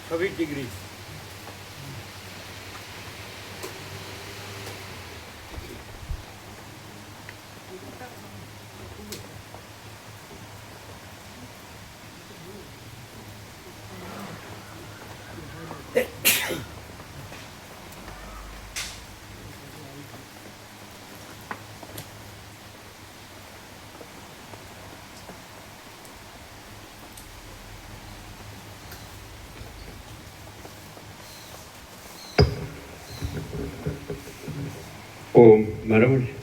26 degree. ઓમ બરાબર છે.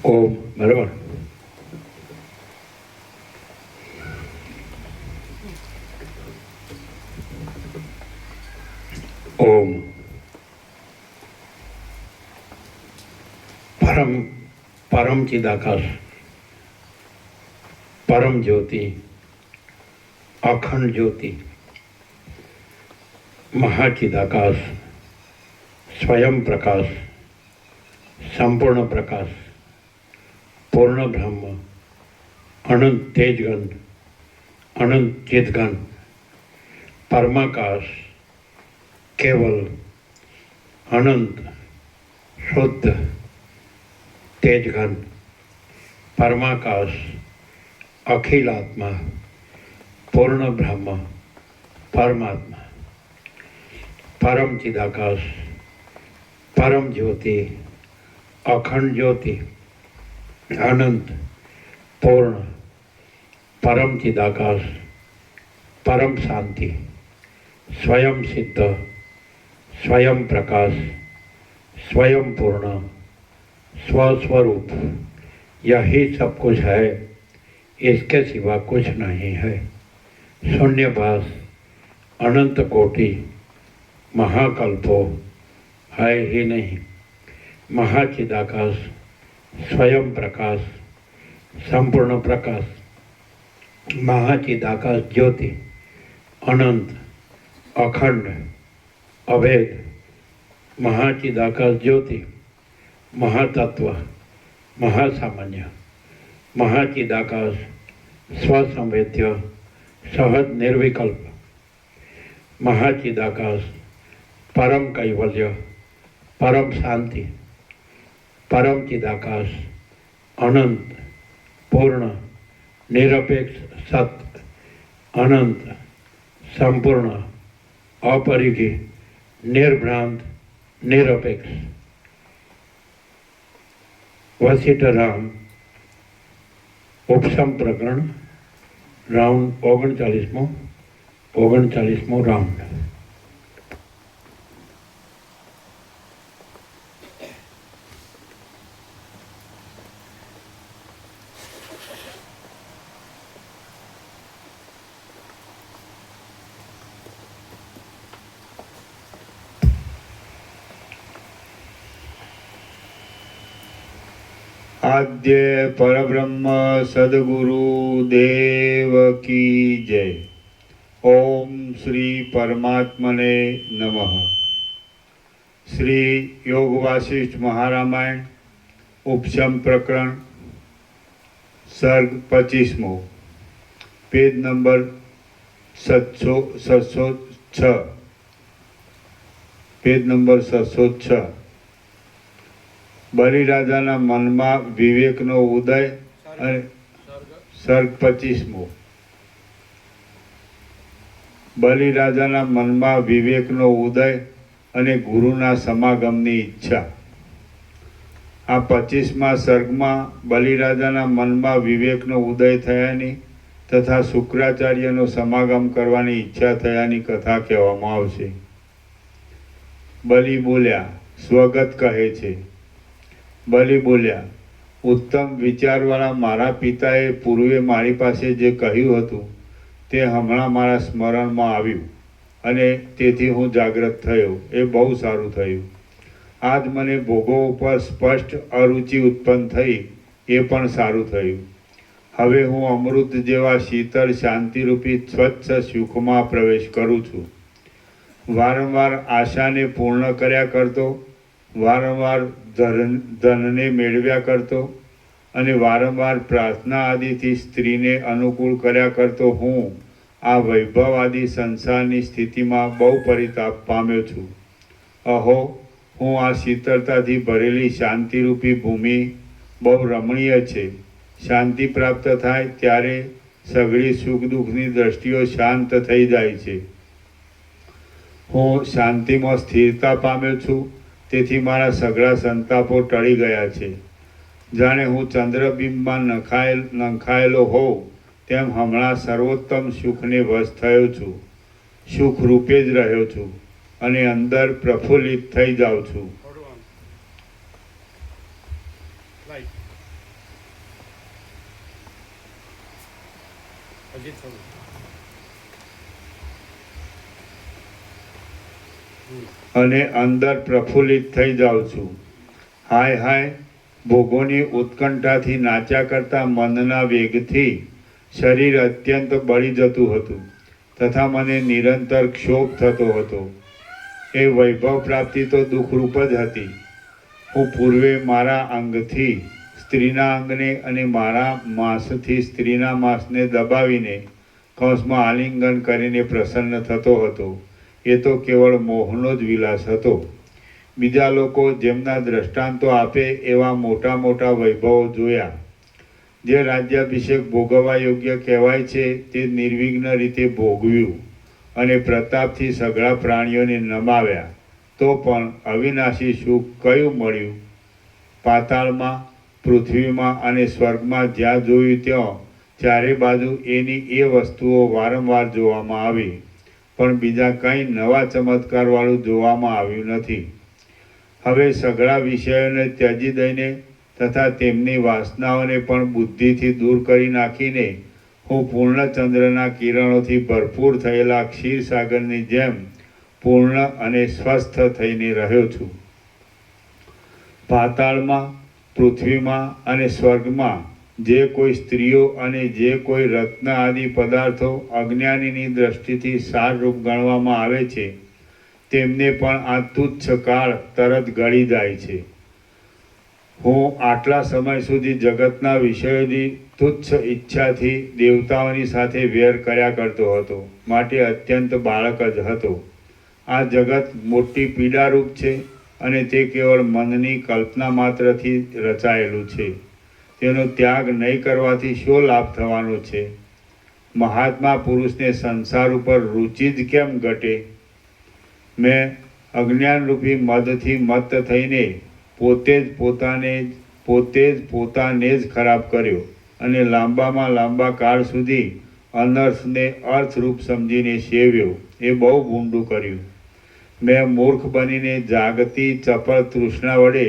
ઓમ બરાબર. ઓમ પરમ ચિદાકાશ, પરમ જ્યોતિ, અખંડ જ્યોતિ, મહાચિદાકાશ, સ્વયં પ્રકાશ, સંપૂર્ણ પ્રકાશ, પૂર્ણ બ્રહ્મ, અનંત તેજગન, અનંત ચિદગન, પરમાકાશ, કેવલ, અનંત, શુદ્ધ, તેજઘન, પરમાકાશ, અખિલાત્મા, પૂર્ણ બ્રહ્મ, પરમાત્મા, પરમ ચિદાકાશ, પરમ જ્યોતિ, અખંડ જ્યોતિ, અનંત, પૂર્ણ, પરમ ચિદાકાશ, પરમ શાંતિ, स्वयं सिद्ध, स्वयं प्रकाश, स्वयं पूर्ण, स्वस्वरूप, यही सब कुछ है, इसके सिवा कुछ नहीं है. शून्यभास, अनंत कोटि, महाकल्पो है ही नहीं. महाचिदाकाश, स्वयं प्रकाश, संपूर्ण प्रकाश, महाचिदाकाश ज्योति, अनंत, अखंड, अभेद, महाचिदाकाश ज्योति, महातत्व, महासामान्य, महाचिदाकाश, स्वसंवेद्य, सहज निर्विकल्प, महाचिदाकाश, परम कैवल्य, परम शांति, परम चिदाकाश, अनंत, पूर्ण, निरपेक्ष सत्य, अनंत, संपूर्ण, अपरिघी, निर्भ्रांत, निरपेक्ष. वशिष्ठ राम उपसम प्रकरण राउंड 39મો રાઉન્ડ. आद्य परब्रह्म सद्गुरु देव की जय. ओम श्री परमात्मने नमः. श्री योग वासिष्ठ महारामायण उपशम प्रकरण सर्ग 25मो, पेज नंबर 706, पेज नंबर 706. બલિરાજાના મનમાં વિવેકનો ઉદય અને સર્ગ 25મો. બલિરાજાના મનમાં વિવેકનો ઉદય અને ગુરુના સમાગમની ઈચ્છા. આ 25મા સર્ગમાં બલિરાજાના મનમાં વિવેકનો ઉદય થયાની તથા શુક્રાચાર્યનો સમાગમ કરવાની ઈચ્છા થયાની કથા કહેવામાં આવશે. બલિ બોલ્યા, સ્વગત કહે છે. બલિ બોલ્યા, ઉત્તમ વિચારવાળા મારા પિતાએ પૂર્વે મારી પાસે જે કહ્યું હતું તે હમણાં મારા સ્મરણમાં આવ્યું અને તેથી હું જાગૃત થયો. એ બહુ સારું થયું. આજ મને ભોગો ઉપર સ્પષ્ટ અરુચિ ઉત્પન્ન થઈ, એ પણ સારું થયું. હવે હું અમૃત જેવા શીતળ શાંતિરૂપી સ્વચ્છ સુખમાં પ્રવેશ કરું છું. વારંવાર આશાને પૂર્ણ કર્યા કરતો, વારંવાર ધનને મેળવ્યા કરતો અને વારંવાર પ્રાર્થના આદિથી સ્ત્રીને અનુકૂળ કર્યા કરતો હું આ વૈભવાદી સંસારની સ્થિતિમાં બહુ પરિતાપ પામ્યો છું. અહો, હું આ શીતળતાથી ભરેલી શાંતિરૂપી ભૂમિ બહુ રમણીય છે. શાંતિ પ્રાપ્ત થાય ત્યારે સઘળી સુખ દુઃખની દ્રષ્ટિઓ શાંત થઈ જાય છે. હું શાંતિમાં સ્થિરતા પામ્યો છું, તેથી મારા સઘળા સંતાપો ટળી ગયા છે. જાણે હું ચંદ્રબિંબમાં નંખાયેલો હોઉં તેમ હમણાં સર્વોત્તમ સુખને વશ થયો છું. સુખ રૂપે જ રહ્યો છું અને અંદર પ્રફુલ્લિત થઈ જાઉં છું. અને અંદર પ્રફુલ્લિત થઈ જાઉં છું. હાય હાય, ભોગોની ઉત્કંઠાથી નાચ્યા કરતા મનના વેગથી શરીર અત્યંત બળી જતું હતું તથા મને નિરંતર ક્ષોભ થતો હતો. એ વૈભવ પ્રાપ્તિ તો દુઃખરૂપ જ હતી. હું પૂર્વે મારા અંગથી સ્ત્રીના અંગને અને મારા માંસથી સ્ત્રીના માંસને દબાવીને કૌંસમાં આલિંગન કરીને પ્રસન્ન થતો હતો. એ તો કેવળ મોહનો જ વિલાસ હતો. બીજા લોકો જેમના દ્રષ્ટાંતો આપે એવા મોટા મોટા વૈભવો જોયા. જે રાજ્યાભિષેક ભોગવવા યોગ્ય કહેવાય છે તે નિર્વિઘ્ન રીતે ભોગવ્યું અને પ્રતાપથી સઘળા પ્રાણીઓને નમાવ્યા. તો પણ અવિનાશી સુખ કયું મળ્યું? પાતાળમાં, પૃથ્વીમાં અને સ્વર્ગમાં જ્યાં જોયું ત્યાં ચારે બાજુ એની એ વસ્તુઓ વારંવાર જોવામાં આવી, પણ બીજા કંઈ નવા ચમત્કારવાળું જોવામાં આવ્યું નથી. હવે સઘળા વિષયોને ત્યજી દઈને તથા તેમની વાસનાઓને પણ બુદ્ધિથી દૂર કરી નાખીને હું પૂર્ણચંદ્રના કિરણોથી ભરપૂર થયેલા ક્ષીરસાગરની જેમ પૂર્ણ અને સ્વસ્થ થઈને રહ્યો છું. પાતાળમાં, પૃથ્વીમાં અને સ્વર્ગમાં જે કોઈ સ્ત્રીઓ અને જે કોઈ રત્ન આદિ પદાર્થો અજ્ઞાનીની દ્રષ્ટિથી સારરૂપ ગણવામાં આવે છે તેમને પણ આ તુચ્છ કાળ તરત ગળી જાય છે. હું આટલા સમય સુધી જગતના વિષયોની તુચ્છ ઈચ્છાથી દેવતાઓની સાથે વેર કર્યા કરતો હતો, માટે અત્યંત બાળક જ હતો. આ જગત મોટી પીડારૂપ છે અને તે કેવળ મનની કલ્પના માત્રથી રચાયેલું છે. તેનો ત્યાગ નહીં કરવાથી શો લાભ થવાનો છે? મહાત્મા પુરુષને સંસાર ઉપર રુચિ જ કેમ ઘટે? મેં અજ્ઞાનરૂપી મદથી મત્ત થઈને પોતે જ પોતાને જ ખરાબ કર્યો અને લાંબામાં લાંબા કાળ સુધી અનર્થને અર્થરૂપ સમજીને સેવ્યો. એ બહુ ભૂંડું કર્યું. મેં મૂર્ખ બનીને જાગતી ચપળ તૃષ્ણા વડે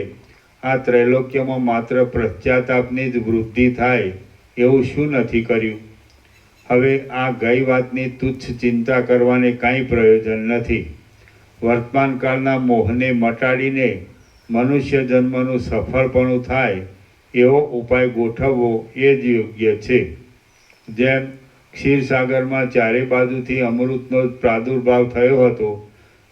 આ ત્રૈલોક્યમાં માત્ર પશ્ચાતાપની જ વૃદ્ધિ થાય એવું શું નથી કર્યું? હવે આ ગઈ વાતની તુચ્છ ચિંતા કરવાને કાંઈ પ્રયોજન નથી. વર્તમાન કાળના મોહને મટાડીને મનુષ્ય જન્મનું સફળપણું થાય એવો ઉપાય ગોઠવવો એ જ યોગ્ય છે. જેમ ક્ષીરસાગરમાં ચારે બાજુથી અમૃતનો પ્રાદુર્ભાવ થયો હતો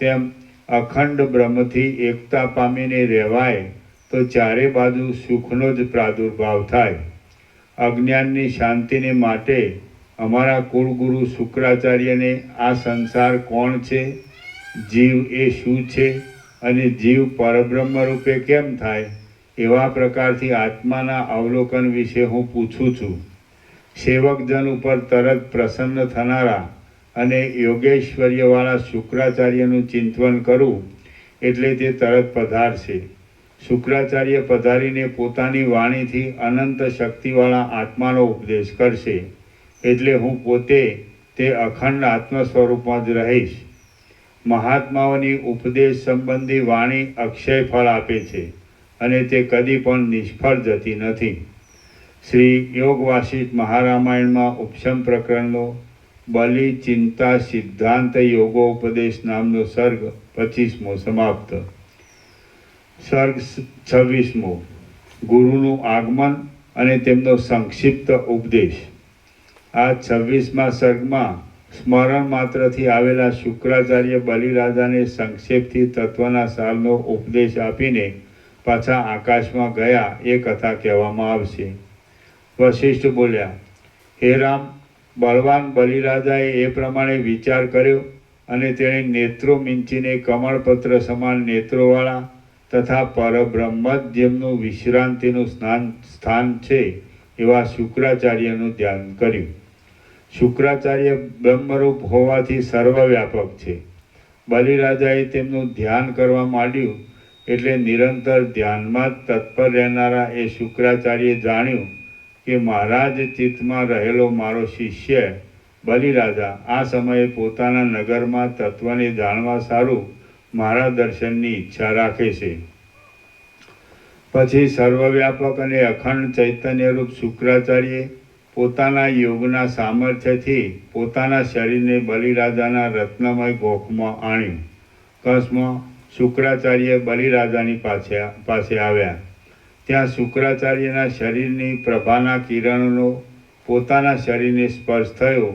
તેમ અખંડ બ્રહ્મથી એકતા પામીને રહેવાય તો ચારે બાજુ સુખનો જ પ્રાદુર્ભાવ થાય. અજ્ઞાનની શાંતિને માટે અમારા કુળગુરુ શુક્રાચાર્યને આ સંસાર કોણ છે, જીવ એ શું છે અને જીવ પરબ્રહ્મ રૂપે કેમ થાય એવા પ્રકારથી આત્માના અવલોકન વિશે હું પૂછું છું. સેવકજન ઉપર તરત પ્રસન્ન થનારા અને યોગેશ્વર્યવાળા શુક્રાચાર્યનું ચિંતન કરું એટલે તે તરત પધારશે. શુક્રાચાર્ય પધારીને પોતાની વાણીથી અનંત શક્તિવાળા આત્માનો ઉપદેશ કરશે. એટલે હું પોતે તે અખંડ આત્મ સ્વરૂપમાં જ રહીશ. મહાત્માઓની ઉપદેશ સંબંધી વાણી અક્ષય ફળ આપે છે અને તે કદી પણ નિષ્ફળ જતી નથી. શ્રી યોગ વાસિષ્ઠ મહારામાયણમાં ઉપશમ પ્રકરણનો બલિ ચિંતા સિદ્ધાંત યોગોપદેશ નામનો સર્ગ 25મો સમાપ્ત. સર્ગ 26મો ગુરુનું આગમન અને તેમનો સંક્ષિપ્ત ઉપદેશ. આ 26મા સર્ગમાં સ્મરણ માત્રથી આવેલા શુક્રાચાર્ય બલિરાજાને સંક્ષેપથી તત્વના સારનો ઉપદેશ આપીને પાછા આકાશમાં ગયા એ કથા કહેવામાં આવશે. વશિષ્ઠ બોલ્યા, હે રામ, બળવાન બલિરાજાએ એ પ્રમાણે વિચાર કર્યો અને તેણે નેત્રો મીંચીને કમળપત્ર સમાન નેત્રોવાળા તથા પરબ્રહ્મ જ જેમનું વિશ્રાંતિનું સ્થાન છે એવા શુક્રાચાર્યનું ધ્યાન કર્યું. શુક્રાચાર્ય બ્રહ્મરૂપ હોવાથી સર્વવ્યાપક છે. બલિરાજાએ તેમનું ધ્યાન કરવા માંડ્યું એટલે નિરંતર ધ્યાનમાં જ તત્પર રહેનારા એ શુક્રાચાર્યે જાણ્યું કે મારા જ ચિત્તમાં રહેલો મારો શિષ્ય બલિરાજા આ સમયે પોતાના નગરમાં તત્વને જાણવા સારું મારા દર્શનની ઈચ્છા રાખે છે. પછી સર્વવ્યાપક અને અખંડ ચૈતન્યરૂપ શુક્રાચાર્યે પોતાના યોગના સામર્થ્યથી પોતાના શરીરને બલિરાજાના રત્નમય ગોખમાં આણ્યું. કસમાં શુક્રાચાર્ય બલિરાજાની પાસે આવ્યા. ત્યાં શુક્રાચાર્યના શરીરની પ્રભાના કિરણોનો પોતાના શરીરને સ્પર્શ થયો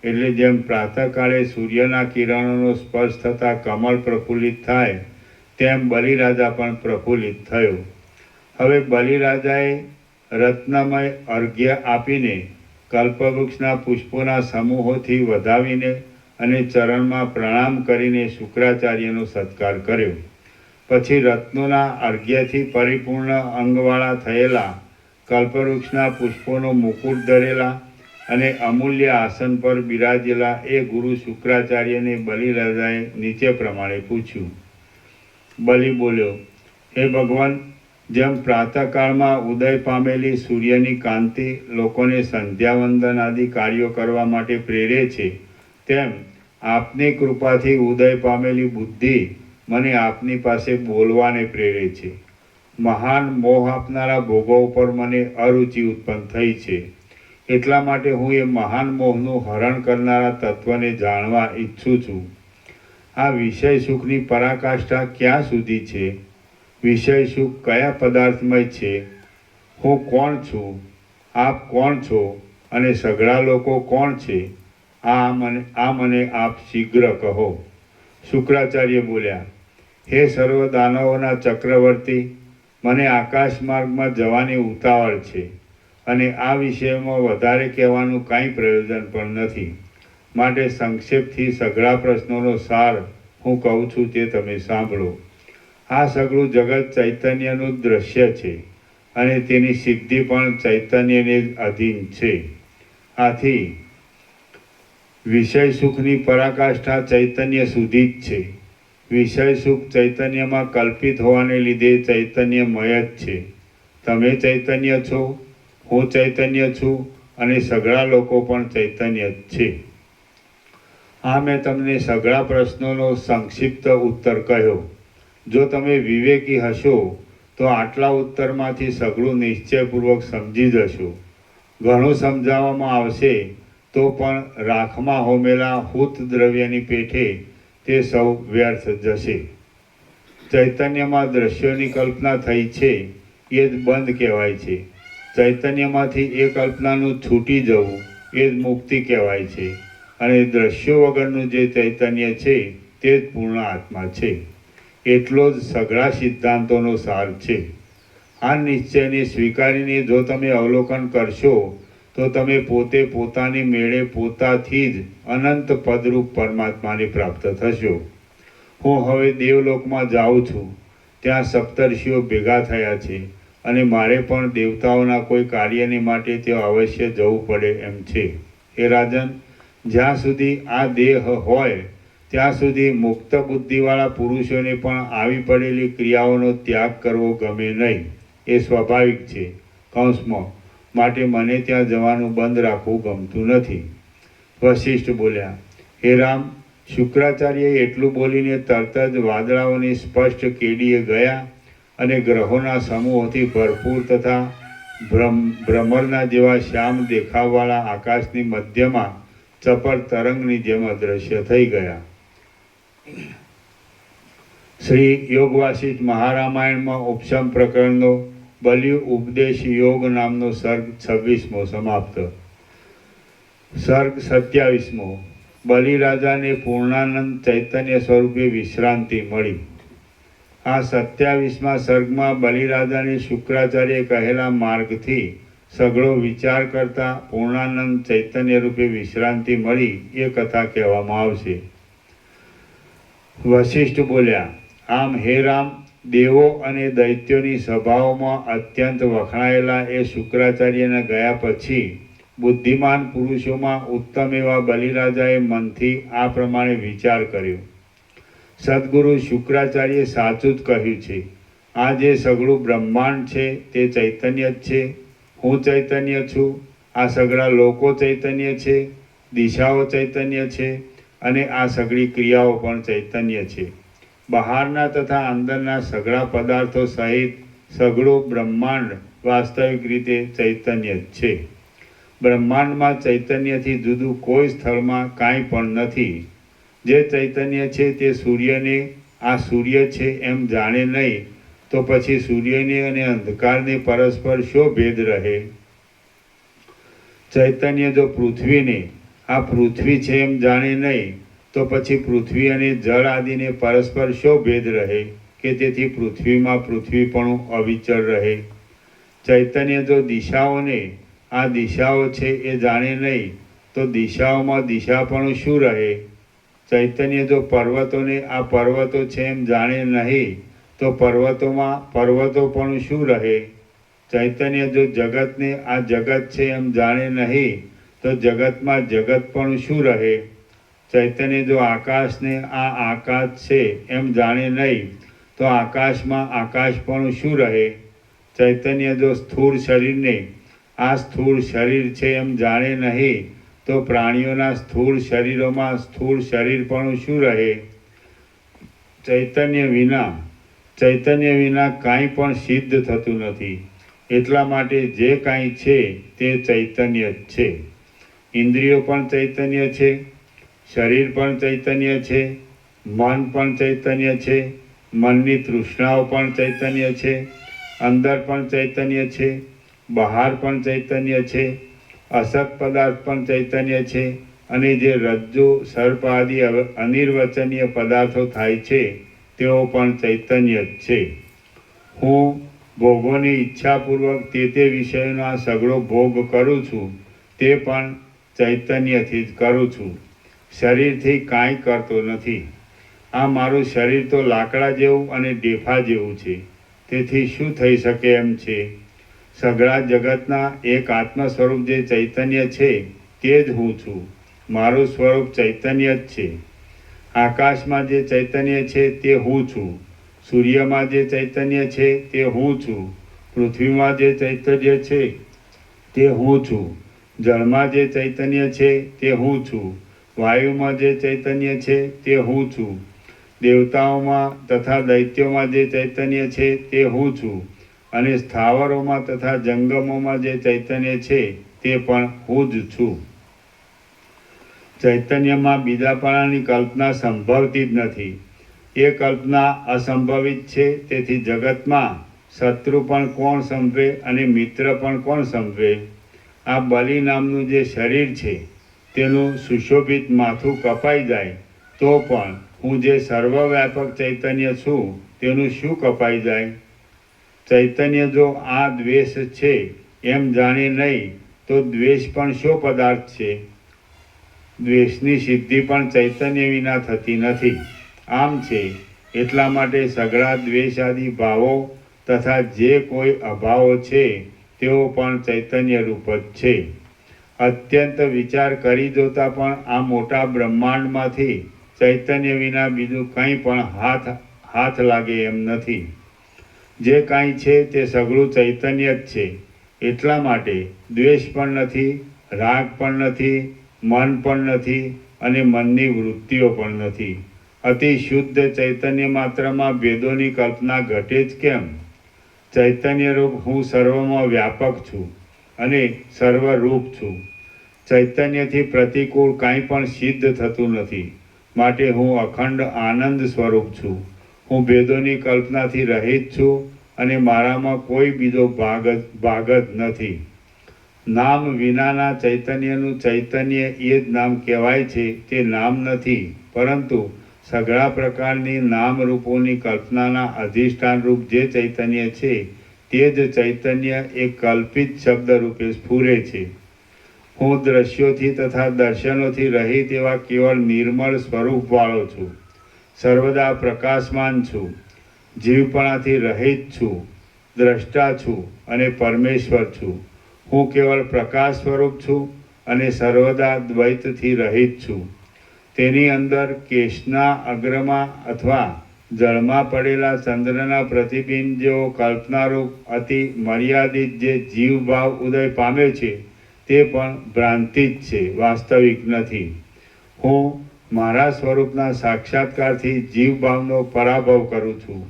એટલે જેમ પ્રાતઃકાળે સૂર્યના કિરણોનો સ્પર્શ થતાં કમળ પ્રફુલ્લિત થાય તેમ બલિરાજા પણ પ્રફુલ્લિત થયો. હવે બલિરાજાએ રત્નમય અર્ઘ્ય આપીને કલ્પવૃક્ષના પુષ્પોના સમૂહોથી વધાવીને અને ચરણમાં પ્રણામ કરીને શુક્રાચાર્યનો સત્કાર કર્યો. પછી રત્નોના અર્ઘ્યથી પરિપૂર્ણ અંગવાળા થયેલા કલ્પવૃક્ષના પુષ્પોનો મુકુટ ધરેલા અને અમૂલ્ય આસન પર બિરાજેલા એ ગુરુ શુક્રાચાર્યને બલિરાજાએ નીચે પ્રમાણે પૂછ્યું. બલિ બોલ્યો, હે ભગવાન, જેમ પ્રાતઃકાળમાં ઉદય પામેલી સૂર્યની કાંતિ લોકોને સંધ્યાવંદન આદિ કાર્યો કરવા માટે પ્રેરે છે, તેમ આપની કૃપાથી ઉદય પામેલી બુદ્ધિ મને આપની પાસે બોલવાને પ્રેરે છે. મહાન મોહ આપનારા ભોગો ઉપર મને અરુચિ ઉત્પન્ન થઈ છે. એટલા માટે હું એ મહાન મોહનું હરણ કરનારા તત્વને જાણવા ઈચ્છું છું. આ વિષય સુખની પરાકાષ્ઠા ક્યાં સુધી છે? વિષય સુખ કયા પદાર્થમય છે? હું કોણ છું? આપ કોણ છો? અને સઘળા લોકો કોણ છે? આ મને આપ શીઘ્ર કહો. શુક્રાચાર્ય બોલ્યા, હે સર્વ દાનવોના ચક્રવર્તી, મને આકાશ માર્ગમાં જવાની ઉતાવળ છે અને આ વિષયમાં વધારે કહેવાનું કાંઈ પ્રયોજન પણ નથી. માટે સંક્ષેપથી સઘળા પ્રશ્નોનો સાર હું કહું છું તે તમે સાંભળો. આ સઘળું જગત ચૈતન્યનું દ્રશ્ય છે અને તેની સિદ્ધિ પણ ચૈતન્યને જ અધીન છે. આથી વિષય સુખની પરાકાષ્ઠા ચૈતન્ય સુધી જ છે. વિષય સુખ ચૈતન્યમાં કલ્પિત હોવાને લીધે ચૈતન્યમય જ છે. તમે ચૈતન્ય છો, હું ચૈતન્ય છું અને સઘળા લોકો પણ ચૈતન્ય જ છે. આ મેં તમને સઘળા પ્રશ્નોનો સંક્ષિપ્ત ઉત્તર કહ્યો. જો તમે વિવેકી હશો તો આટલા ઉત્તરમાંથી સઘળું નિશ્ચયપૂર્વક સમજી જશો. ઘણું સમજાવવામાં આવશે તો પણ રાખમાં હોમેલા હૂત દ્રવ્યની પેઠે તે સૌ વ્યર્થ જશે. ચૈતન્યમાં દ્રશ્યોની કલ્પના થઈ છે એ જ બંધ કહેવાય છે. ચૈતન્યમાંથી એ કલ્પનાનું છૂટી જવું એ જ મુક્તિ કહેવાય છે. અને દ્રશ્યો વગરનું જે ચૈતન્ય છે તે જ પૂર્ણ આત્મા છે. એટલો જ સઘળા સિદ્ધાંતોનો સાર છે. આ નિશ્ચયને સ્વીકારીને જો તમે અવલોકન કરશો તો તમે પોતે પોતાની મેળે પોતાથી જ અનંત પદરૂપ પરમાત્માને પ્રાપ્ત થશો. હું હવે દેવલોકમાં જાઉં છું. ત્યાં સપ્તર્ષિઓ ભેગા થયા છે અને મારે પણ દેવતાઓના કોઈ કાર્યને માટે ત્યાં અવશ્ય જવું પડે એમ છે. હે રાજન, જ્યાં સુધી આ દેહ હોય ત્યાં સુધી મુક્ત બુદ્ધિવાળા પુરુષોને પણ આવી પડેલી ક્રિયાઓનો ત્યાગ કરવો ગમે નહીં. એ સ્વાભાવિક છે. કૌંસમાં માટે મને ત્યાં જવાનું બંધ રાખવું ગમતું નથી. વશિષ્ઠ બોલ્યા, હે રામ, શુક્રાચાર્યએ એટલું બોલીને તરત જ વાદળાઓની સ્પષ્ટ કેડીએ ગયા અને ગ્રહોના સમૂહોથી ભરપૂર તથા ભ્રમરના જેવા શ્યામ દેખાવવાળા આકાશની મધ્યમાં ચપળ તરંગની જેમ અદૃશ્ય થઈ ગયા. શ્રી યોગ વાસિષ્ઠ મહારામાયણમાં ઉપશમ પ્રકરણનો બલિ ઉપદેશ યોગ નામનો સર્ગ 26મો સમાપ્ત. સર્ગ 27મો. બલિરાજાને પૂર્ણાનંદ ચૈતન્ય સ્વરૂપે વિશ્રાંતિ મળી. આ 27મા સર્ગમાં બલિરાજાને શુક્રાચાર્ય કહેલા માર્ગથી સઘળો વિચાર કરતા પૂર્ણાનંદ ચૈતન્ય રૂપે વિશ્રાંતિ મળી એ કથા કહેવામાં આવશે. વશિષ્ઠ બોલ્યા, આમ હે રામ, દેવો અને દૈત્યોની સભાઓમાં અત્યંત વખણાયેલા એ શુક્રાચાર્યને ગયા પછી બુદ્ધિમાન પુરુષોમાં ઉત્તમ એવા બલિરાજાએ મનથી આ પ્રમાણે વિચાર કર્યો. સદગુરુ શુક્રાચાર્યે સાચું જ કહ્યું છે. આ જે સઘળું બ્રહ્માંડ છે તે ચૈતન્ય જ છે. હું ચૈતન્ય છું. આ સઘળા લોકો ચૈતન્ય છે, દિશાઓ ચૈતન્ય છે અને આ સઘળી ક્રિયાઓ પણ ચૈતન્ય છે. બહારના તથા અંદરના સઘળા પદાર્થો સહિત સઘળું બ્રહ્માંડ વાસ્તવિક રીતે ચૈતન્ય જ છે. બ્રહ્માંડમાં ચૈતન્યથી જુદું કોઈ સ્થળમાં કાંઈ પણ નથી. જે ચૈતન્ય છે તે સૂર્યને આ સૂર્ય છે એમ જાણે નહીં તો પછી સૂર્યને અને અંધકારને પરસ્પર શો ભેદ રહે? ચૈતન્ય જો પૃથ્વીને આ પૃથ્વી છે એમ જાણે નહીં તો પછી પૃથ્વી અને જળ આદિને પરસ્પર શો ભેદ રહે કે તેથી પૃથ્વીમાં પૃથ્વીપણું અવિચળ રહે? ચૈતન્ય જો દિશાઓને આ દિશાઓ છે એ જાણે નહીં તો દિશાઓમાં દિશાપણું શું રહે? ચૈતન્ય જો પર્વતોને આ પર્વતો છે એમ જાણે નહીં તો પર્વતોમાં પર્વતોપણું શું રહે? ચૈતન્ય જો જગતને આ જગત છે એમ જાણે નહીં તો જગતમાં જગતપણું શું રહે? ચૈતન્ય જો આકાશને આ આકાશ છે એમ જાણે નહીં તો આકાશમાં આકાશપણું શું રહે? ચૈતન્ય જો સ્થૂળ શરીરને આ સ્થૂળ શરીર છે એમ જાણે નહીં તો પ્રાણીઓના સ્થૂળ શરીરોમાં સ્થૂળ શરીરપણું શું રહે? ચૈતન્ય વિના કાંઈ પણ સિદ્ધ થતું નથી. એટલા માટે જે કાંઈ છે તે ચૈતન્ય જ છે. ઇન્દ્રિયો પણ ચૈતન્ય છે, શરીર પણ ચૈતન્ય છે, મન પણ ચૈતન્ય છે, મનની તૃષ્ણાઓ પણ ચૈતન્ય છે, અંદર પણ ચૈતન્ય છે, બહાર પણ ચૈતન્ય છે, અસત પદાર્થ પણ ચૈતન્ય છે અને જે રજ્જુ સર્પ આદિ અનિર્વચનીય પદાર્થો થાય છે તેઓ પણ ચૈતન્ય જ છે. હું ભોગોની ઈચ્છાપૂર્વક તે વિષયનો આ સઘળો ભોગ કરું છું તે પણ ચૈતન્યથી જ કરું છું. શરીરથી કાંઈ કરતો નથી. આ મારું શરીર તો લાકડા જેવું અને ડેફા જેવું છે, તેથી શું થઈ શકે એમ છે? સઘળા જગતના એક આત્મ સ્વરૂપ જે ચૈતન્ય છે તે જ હું છું. મારું સ્વરૂપ ચૈતન્ય જ છે. આકાશમાં જે ચૈતન્ય છે તે હું છું. સૂર્યમાં જે ચૈતન્ય છે તે હું છું. પૃથ્વીમાં જે ચૈતન્ય છે તે હું છું. જળમાં જે ચૈતન્ય છે તે હું છું. વાયુમાં જે ચૈતન્ય છે તે હું છું. દેવતાઓમાં તથા દૈત્યોમાં જે ચૈતન્ય છે તે હું છું. અને સ્થાવરોમાં તથા જંગમોમાં જે ચૈતન્ય છે તે પણ હું જ છું. ચૈતન્યમાં બીજાપણાની કલ્પના સંભવતી જ નથી. એ કલ્પના અસંભવિત છે. તેથી જગતમાં શત્રુ પણ કોણ સંભવે અને મિત્ર પણ કોણ સંભવે? આ બલિ નામનું જે શરીર છે તેનું સુશોભિત માથું કપાઈ જાય તો પણ હું જે સર્વવ્યાપક ચૈતન્ય છું તેનું શું કપાઈ જાય? ચૈતન્ય જો આ દ્વેષ છે એમ જાણે નહીં તો દ્વેષ પણ શો પદાર્થ છે? દ્વેષની સિદ્ધિ પણ ચૈતન્ય વિના થતી નથી. આમ છે એટલા માટે સઘળા દ્વેષ આદિ ભાવો તથા જે કોઈ અભાવો છે તેઓ પણ ચૈતન્ય રૂપ જ છે. અત્યંત વિચાર કરી જોતા પણ આ મોટા બ્રહ્માંડમાંથી ચૈતન્ય વિના બીજું કંઈ પણ હાથ લાગે એમ નથી. જે કાંઈ છે તે સઘળું ચૈતન્ય જ છે. એટલા માટે દ્વેષ પણ નથી, રાગ પણ નથી, મન પણ નથી અને મનની વૃત્તિઓ પણ નથી. અતિ શુદ્ધ ચૈતન્ય માત્રમાં ભેદોની કલ્પના ઘટે જ કેમ? ચૈતન્યરૂપ હું સર્વમાં વ્યાપક છું અને સર્વરૂપ છું. ચૈતન્યથી પ્રતિકૂળ કાંઈ પણ સિદ્ધ થતું નથી, માટે હું અખંડ આનંદ સ્વરૂપ છું. હું ભેદોની કલ્પનાથી રહિત છું અને મારામાં કોઈ બીજો ભાગ જ નથી. નામ વિનાના ચૈતન્યનું ચૈતન્ય એ જ નામ કહેવાય છે. તે નામ નથી, પરંતુ સઘળા પ્રકારની નામરૂપોની કલ્પનાના અધિષ્ઠાનરૂપ જે ચૈતન્ય છે તે જ ચૈતન્ય એ કલ્પિત શબ્દ રૂપે સ્ફુરે છે. હું દ્રશ્યોથી તથા દર્શનોથી રહિત એવા કેવળ નિર્મળ સ્વરૂપવાળો છું. સર્વદા પ્રકાશમાન છું. જીવપણાથી રહિત છું. દ્રષ્ટા છું અને પરમેશ્વર છું. હું કેવળ પ્રકાશ સ્વરૂપ છું અને સર્વદા દ્વૈતથી રહિત છું. તેની અંદર કેશના અગ્રમાં અથવા જળમાં પડેલા ચંદ્રના પ્રતિબિંબ જેવો કલ્પનારૂપ અતિ મર્યાદિત જે જીવભાવ ઉદય પામે છે તે પણ ભ્રાંતિ જ છે, વાસ્તવિક નથી. હું મારા સ્વરૂપના સાક્ષાત્કારથી જીવભાવનો પરાભવ કરું છું.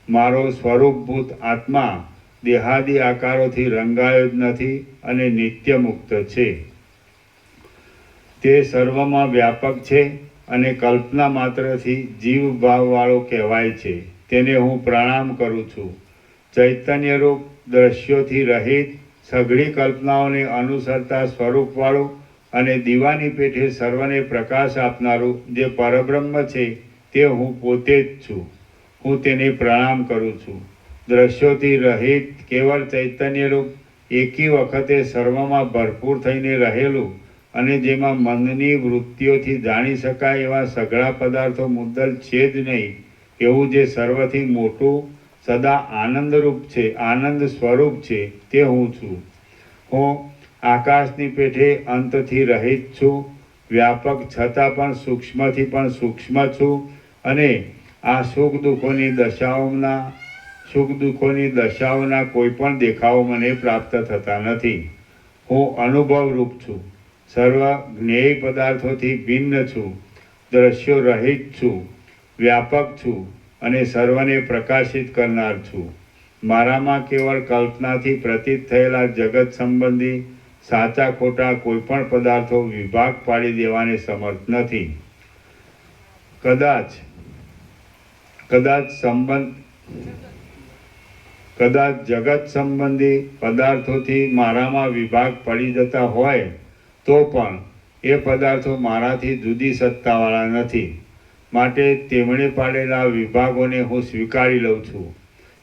મારો સ્વરૂપભૂત આત્મા દેહાદી આકારોથી રંગાયો જ નથી અને નિત્ય મુક્ત છે. તે સર્વમાં વ્યાપક છે અને કલ્પના માત્રથી જીવભાવવાળો કહેવાય છે. તેને હું પ્રણામ કરું છું. ચૈતન્યરૂપ દ્રશ્યોથી રહિત સઘળી કલ્પનાઓને અનુસરતા સ્વરૂપવાળું અને દીવાની પેઠે સર્વને પ્રકાશ આપનારું જે પરબ્રહ્મ છે તે હું પોતે જ છું. હું તેને પ્રણામ કરું છું. દ્રશ્યોથી રહિત કેવળ ચૈતન્યરૂપ એકી વખતે સર્વમાં ભરપૂર થઈને રહેલું અને જેમાં મનની વૃત્તિઓથી જાણી શકાય એવા સઘળા પદાર્થો મુદ્દલ છે જ નહીં એવું જે સર્વથી મોટું સદા આનંદરૂપ છે, આનંદ સ્વરૂપ છે, તે હું છું. હું આકાશની પેઠે અંતથી રહિત છું. વ્યાપક છતાં પણ સૂક્ષ્મથી પણ સૂક્ષ્મ છું અને આ સુખ દુઃખોની દશાઓના કોઈ પણ દેખાવો મને પ્રાપ્ત થતા નથી. હું અનુભવરૂપ છું. સર્વ જ્ઞેય પદાર્થોથી ભિન્ન છું. દ્રશ્યો રહિત છું. વ્યાપક છું અને સર્વને પ્રકાશિત કરનાર છું. મારામાં કેવળ કલ્પનાથી પ્રતીત થયેલા જગત સંબંધી સાચા ખોટા કોઈ પણ પદાર્થો વિભાગ પાડી દેવાને સમર્થ નથી. કદાચ જગત સંબંધી પદાર્થોથી મારામાં વિભાગ પડી જતા હોય તો પણ એ પદાર્થો મારાથી જુદી સત્તાવાળા નથી. માટે તેમણે પાડેલા વિભાગોને હું સ્વીકારી લઉં છું.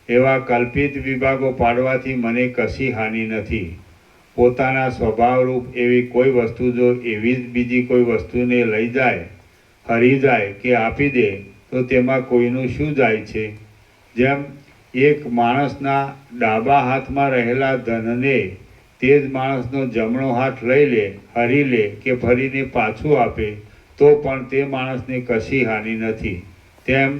એવા કલ્પિત વિભાગો પાડવાથી મને કશી હાનિ નથી. પોતાના સ્વભાવરૂપ એવી કોઈ વસ્તુ જો એવી જ બીજી કોઈ વસ્તુને લઈ જાય, હરી જાય કે આપી દે તો તેમાં કોઈનું શું જાય છે? જેમ એક માણસના ડાબા હાથમાં રહેલા ધનને તે જ માણસનો જમણો હાથ લઈ લે, હરી લે કે ફરીને પાછું આપે તો પણ તે માણસને કશી હાનિ નથી. તેમ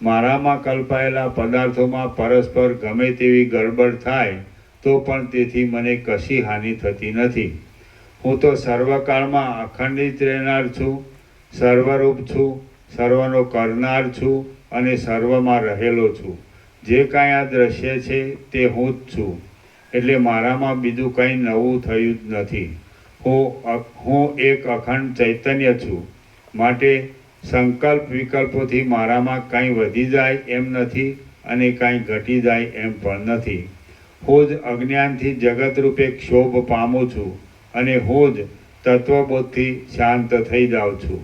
મારામાં કલ્પાયેલા પદાર્થોમાં પરસ્પર ગમે તેવી ગડબડ થાય તો પણ તેથી મને કશી હાનિ થતી નથી. હું તો સર્વકાળમાં અખંડિત રહેનાર છું, સર્વરૂપ છું, સર્વનો કરનાર છું અને સર્વમાં રહેલો છું. જે કાંઈ આ દ્રશ્ય છે તે હું જ છું. એટલે મારામાં બીજું કંઈ નવું થયું જ નથી. હું એક અખંડ ચૈતન્ય છું. માટે સંકલ્પ વિકલ્પોથી મારામાં કાંઈ વધી જાય એમ નથી અને કાંઈ ઘટી જાય એમ પણ નથી. હું જ અજ્ઞાનથી જગતરૂપે ક્ષોભ પામું છું અને હું જ તત્વબોધથી શાંત થઈ જાઉં છું.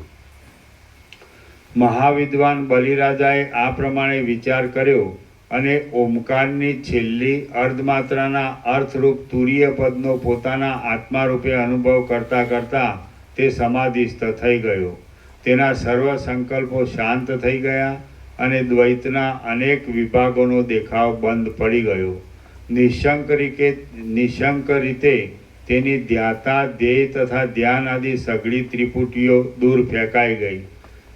મહાવિદ્વાન બલિરાજાએ આ પ્રમાણે વિચાર કર્યો અને ઓમકારની છેલ્લી અર્ધમાત્રાના અર્થરૂપ તુરીય પદનો પોતાના આત્મારૂપે અનુભવ કરતાં કરતાં તે સમાધિસ્થ થઈ ગયો. તેના સર્વ સંકલ્પો શાંત થઈ ગયા અને દ્વૈતના અનેક વિભાગોનો દેખાવ બંધ પડી ગયો. નિશંક રીતે તેની ધ્યાતા, ધ્યેય તથા ધ્યાન આદિ સઘળી ત્રિપુટીઓ દૂર ફેંકાઈ ગઈ.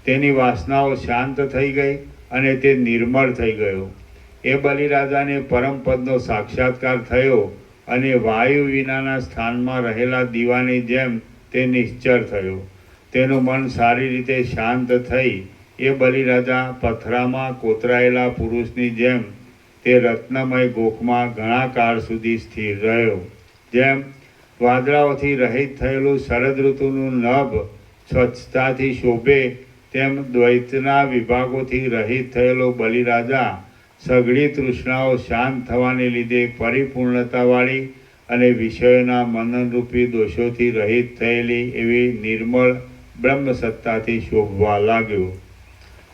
તેની વાસનાઓ શાંત થઈ ગઈ અને તે નિર્મળ થઈ ગયો. એ બલિરાજાને પરમપદનો સાક્ષાત્કાર થયો અને વાયુ વિનાના સ્થાનમાં રહેલા દીવાની જેમ તે નિશ્ચળ થયો. તેનું મન સારી રીતે શાંત થઈ એ બલિરાજા પથરામાં કોતરાયેલા પુરુષની જેમ તે રત્નમય ગોખમાં ઘણા કાળ સુધી સ્થિર રહ્યો. જેમ વાદળાઓથી રહિત થયેલું શરદ ઋતુનું નભ સ્વચ્છતાથી શોભે, તેમ દ્વૈતના વિભાગોથી રહિત થયેલો બલિરાજા સઘળી તૃષ્ણાઓ શાંત થવાને લીધે પરિપૂર્ણતાવાળી અને વિષયોના મનનરૂપી દોષોથી રહિત થયેલી એવી નિર્મળ બ્રહ્મસત્તાથી શોભવા લાગ્યો.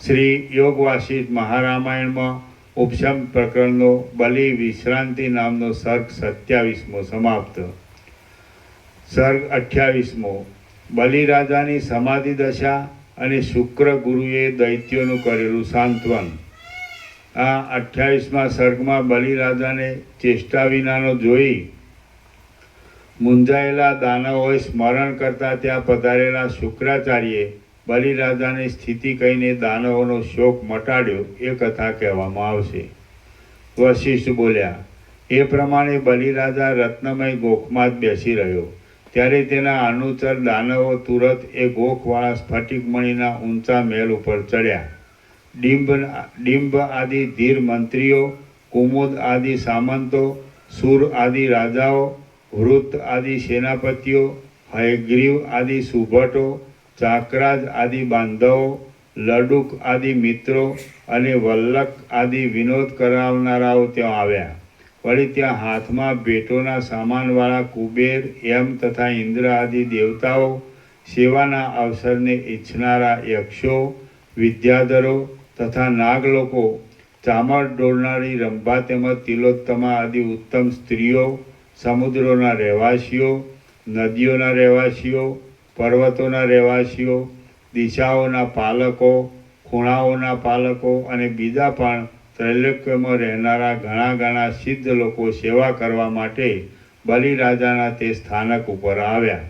શ્રી યોગ વાસિષ્ઠ મહારામાયણમાં ઉપશમ પ્રકરણનો બલિ વિશ્રાંતિ નામનો સર્ગ 27મો સમાપ્ત. સર્ગ 28મો. બલિરાજાની સમાધિ દશા અને શુક્ર ગુરુએ દૈત્યોનું કરેલું સાંત્વન. આ 28મા સર્ગમાં બલિરાજાને ચેષ્ટા વિનાનો જોઈ મૂંઝાયેલા દાનવોએ સ્મરણ કરતા ત્યાં પધારેલા શુક્રાચાર્યે બલિરાજાની સ્થિતિ કહીને દાનવોનો શોક મટાડ્યો એ કથા કહેવામાં આવશે. વશિષ્ઠ બોલ્યા, એ પ્રમાણે બલિરાજા રત્નમય ગોખમાં જ બેસી રહ્યો. ત્યારે તેના અનુચર દાનવો તુરત એ ગોખવાળા સ્ફટિકમણીના ઊંચા મહેલ ઉપર ચડ્યા. ડિંબ આદિ ધીર મંત્રીઓ, કુમુદ આદિ સામંતો, સુર આદિ રાજાઓ, વૃત્ત આદિ સેનાપતિઓ, હયગ્રીવ આદિ સુભટો, ચાકરાજ આદિ બાંધવો, લડુક આદિ મિત્રો અને વલ્લક આદિ વિનોદ કરાવનારાઓ ત્યાં આવ્યા. વળી ત્યાં હાથમાં ભેટોના સામાનવાળા કુબેર એમ તથા ઇન્દ્ર આદિ દેવતાઓ, સેવાના અવસરને ઈચ્છનારા યક્ષો, વિદ્યાધરો તથા નાગલોકો, ચામર ડોળનારી રંભા તેમજ તિલોત્તમા આદિ ઉત્તમ સ્ત્રીઓ, સમુદ્રોના રહેવાસીઓ, નદીઓના રહેવાસીઓ, પર્વતોના રહેવાસીઓ, દિશાઓના પાલકો, ખૂણાઓના પાલકો અને બીજા પણ ત્રૈલોક્યમાં રહેનારા ઘણા સિદ્ધ લોકો સેવા કરવા માટે બલિરાજાના તે સ્થાનક ઉપર આવ્યા.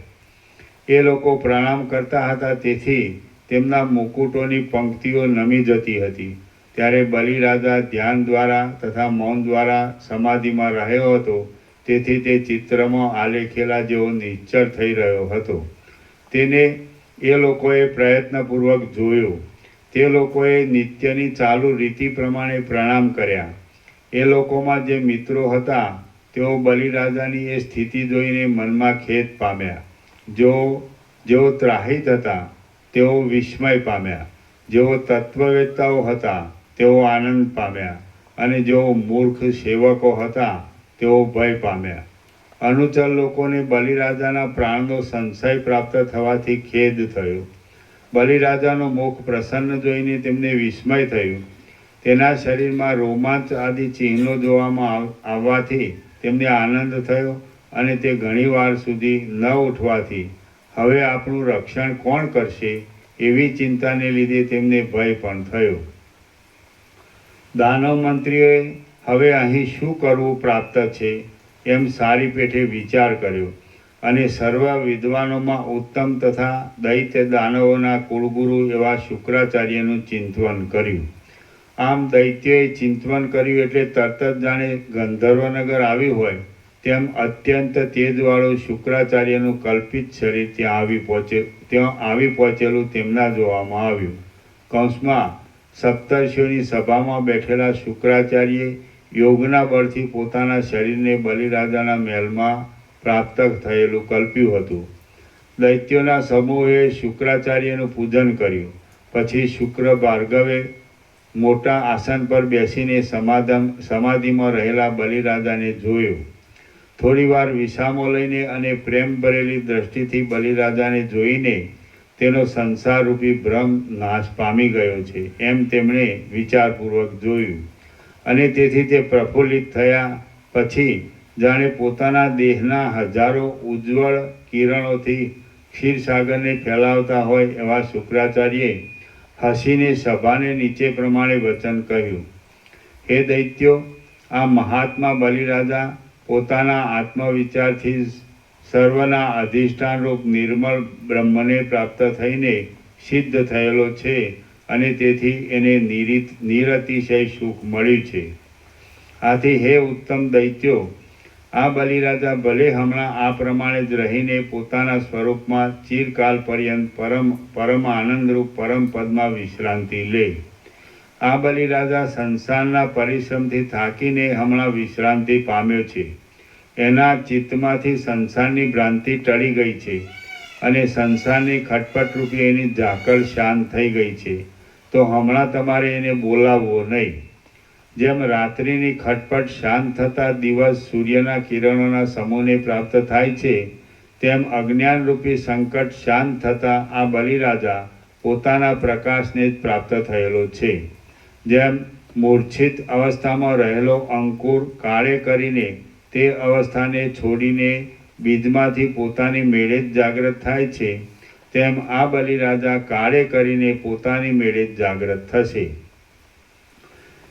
એ લોકો પ્રણામ કરતા હતા, તેથી તેમના મુકુટોની પંક્તિઓ નમી જતી હતી. ત્યારે બલિરાજા ધ્યાન દ્વારા તથા મૌન દ્વારા સમાધિમાં રહ્યો હતો, તેથી તે ચિત્રમાં આલેખેલા જેવો નિશ્ચળ થઈ રહ્યો હતો. તેને એ લોકોએ પ્રયત્નપૂર્વક જોયો. તે લોકોએ નિત્યની ચાલુ રીતિ પ્રમાણે પ્રણામ કર્યા. એ લોકોમાં જે મિત્રો હતા તેઓ બલિરાજાની એ સ્થિતિ જોઈને મનમાં ખેદ પામ્યા. જેઓ ત્રાહિત હતા તેઓ વિસ્મય પામ્યા. જેઓ તત્વવેત્તાઓ હતા તેઓ આનંદ પામ્યા, અને જેઓ મૂર્ખ સેવકો હતા તેઓ ભય પામ્યા. અનુચર લોકોને બલિરાજાના પ્રાણનો સંશય પ્રાપ્ત થવાથી ખેદ થયો. બલિરાજાનો મુખ પ્રસન્ન જોઈને તેમને વિસ્મય થયું. તેના શરીરમાં રોમાંચ આદિ ચિહ્નો જોવામાં આવવાથી તેમને આનંદ થયો, અને તે ઘણી વાર સુધી ન ઉઠવાથી હવે આપણું રક્ષણ કોણ કરશે એવી ચિંતાને લીધે તેમને ભય પણ થયો. દાનવ મંત્રીઓએ હવે અહીં શું કરવું પ્રાપ્ત છે એમ સારી પેઠે વિચાર કર્યો, અને સર્વ વિદ્વાનોમાં ઉત્તમ તથા દૈત્ય દાનવોના કુળગુરુ એવા શુક્રાચાર્યનું ચિંતવન કર્યું. આમ દૈત્યોએ ચિંતવન કર્યું એટલે તરત જ જાણે ગંધર્વનગર આવ્યું હોય તેમ અત્યંત તેજવાળું શુક્રાચાર્યનું કલ્પિત શરીર ત્યાં આવી પહોંચેલું તેમના જોવામાં આવ્યું. કૌંસમાં સપ્તર્ષિઓની સભામાં બેઠેલા શુક્રાચાર્યે યોગના બળથી પોતાના શરીરને બલિરાજાના મહેલમાં પ્રાપ્ત થયેલું કલ્પ્યું હતું. દૈત્યોના સમૂહે શુક્રાચાર્યનું પૂજન કર્યું. પછી શુક્ર ભાર્ગવે મોટા આસન પર બેસીને સમાધિમાં રહેલા બલિરાજાને જોયો. થોડીવાર વિસામો લઈને અને પ્રેમ ભરેલી દ્રષ્ટિથી બલિરાજાને જોઈને તેનો સંસારરૂપી ભ્રમ નાશ પામી ગયો છે એમ તેમણે વિચારપૂર્વક જોયું, અને તેથી તે પ્રફુલ્લિત થયા. પછી જાણે પોતાના દેહના હજારો ઉજ્જવળ કિરણોથી ક્ષીરસાગરને ફેલાવતા હોય એવા શુક્રાચાર્યે હસીને સભાને નીચે પ્રમાણે વચન કહ્યું. હે દૈત્યો, આ મહાત્મા બલિરાજા પોતાના આત્મવિચારથી સર્વના અધિષ્ઠાનરૂપ નિર્મળ બ્રહ્મને પ્રાપ્ત થઈને સિદ્ધ થયેલો છે, અને તેથી એને નિરતિશય સુખ મળ્યું છે. આથી હે ઉત્તમ દૈત્યો, આ બલિરાજા ભલે હમણાં આ પ્રમાણે જ રહીને પોતાના સ્વરૂપમાં ચિરકાલ પર્યંત પરમ આનંદરૂપ પરમ પદમાં વિશ્રાંતિ લે. આ બલિરાજા સંસારના પરિશ્રમથી થાકીને હમણાં વિશ્રાંતિ પામ્યો છે. એના ચિત્તમાંથી સંસારની ભ્રાંતિ ટળી ગઈ છે અને સંસારની ખટપટરૂપી એની ઝાકળ શાંત થઈ ગઈ છે. તો હમણાં તમારે એને બોલાવવો નહીં. જેમ રાત્રિની ખટપટ શાંત થતાં દિવસ સૂર્યના કિરણોના સમૂહને પ્રાપ્ત થાય છે, તેમ અજ્ઞાનરૂપી સંકટ શાંત થતાં આ બલિરાજા પોતાના પ્રકાશને જ પ્રાપ્ત થયેલો છે. જેમ મૂર્છિત અવસ્થામાં રહેલો અંકુર કાળે કરીને તે અવસ્થાને છોડીને બીજમાંથી પોતાની મેળે જ જાગ્રત થાય છે, તેમ આ બલિરાજા કાળે કરીને પોતાની મેળે જ જાગ્રત થશે.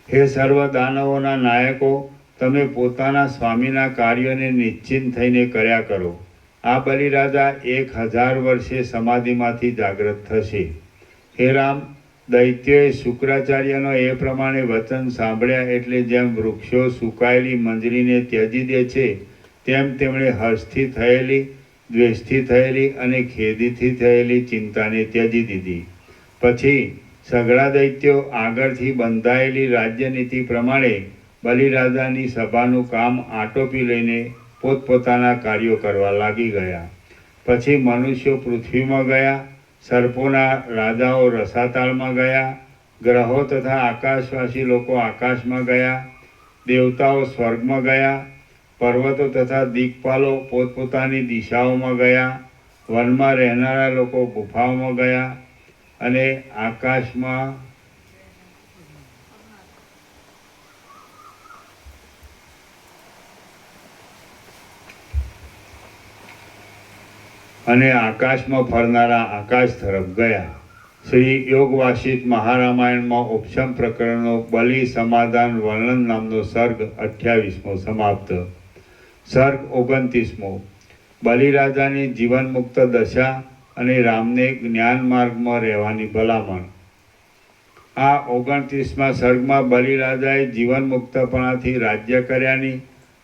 હે સર્વ દાનવોના નાયકો, તમે પોતાના સ્વામીના કાર્યોને નિશ્ચિંત થઈને કર્યા કરો. આ બલિરાજા 1000 વર્ષે સમાધિમાંથી જાગ્રત થશે. હે રામ, દૈત્યોએ શુક્રાચાર્યનો એ પ્રમાણે વચન સાંભળ્યા એટલે જેમ વૃક્ષો સુકાયેલી મંજરીને ત્યજી દે છે, તેમ તેમણે હર્ષથી થયેલી, દ્વેષથી થયેલી અને ખેદીથી થયેલી ચિંતાને ત્યજી દીધી. પછી સઘળા દૈત્યો આગળથી બંધાયેલી રાજ્યનીતિ પ્રમાણે બલિરાજાની સભાનું કામ આટોપી લઈને પોતપોતાના કાર્યો કરવા લાગી ગયા. પછી મનુષ્યો પૃથ્વીમાં ગયા, સર્પોના રાજાઓ રસાતાળમાં ગયા, ગ્રહો તથા આકાશવાસી લોકો આકાશમાં ગયા, દેવતાઓ સ્વર્ગમાં ગયા, પર્વતો તથા દિક્પાલો પોતપોતાની દિશાઓમાં ગયા, વનમાં રહેનારા લોકો ગુફાઓમાં ગયા અને આકાશમાં ફરનારા આકાશ તરફ ગયા. શ્રી યોગ વાસિષ્ઠ મહારામાયણમાં ઉપશમ પ્રકરણનો બલિ સમાધાન વર્ણન નામનો સર્ગ 28મો સમાપ્ત. સર્ગ 29મો. બલિરાજાની જીવનમુક્ત દશા અને રામને જ્ઞાન માર્ગમાં રહેવાની ભલામણ. આ 29મા સર્ગમાં બલિરાજાએ જીવનમુક્તપણાથી રાજ્ય કર્યાની,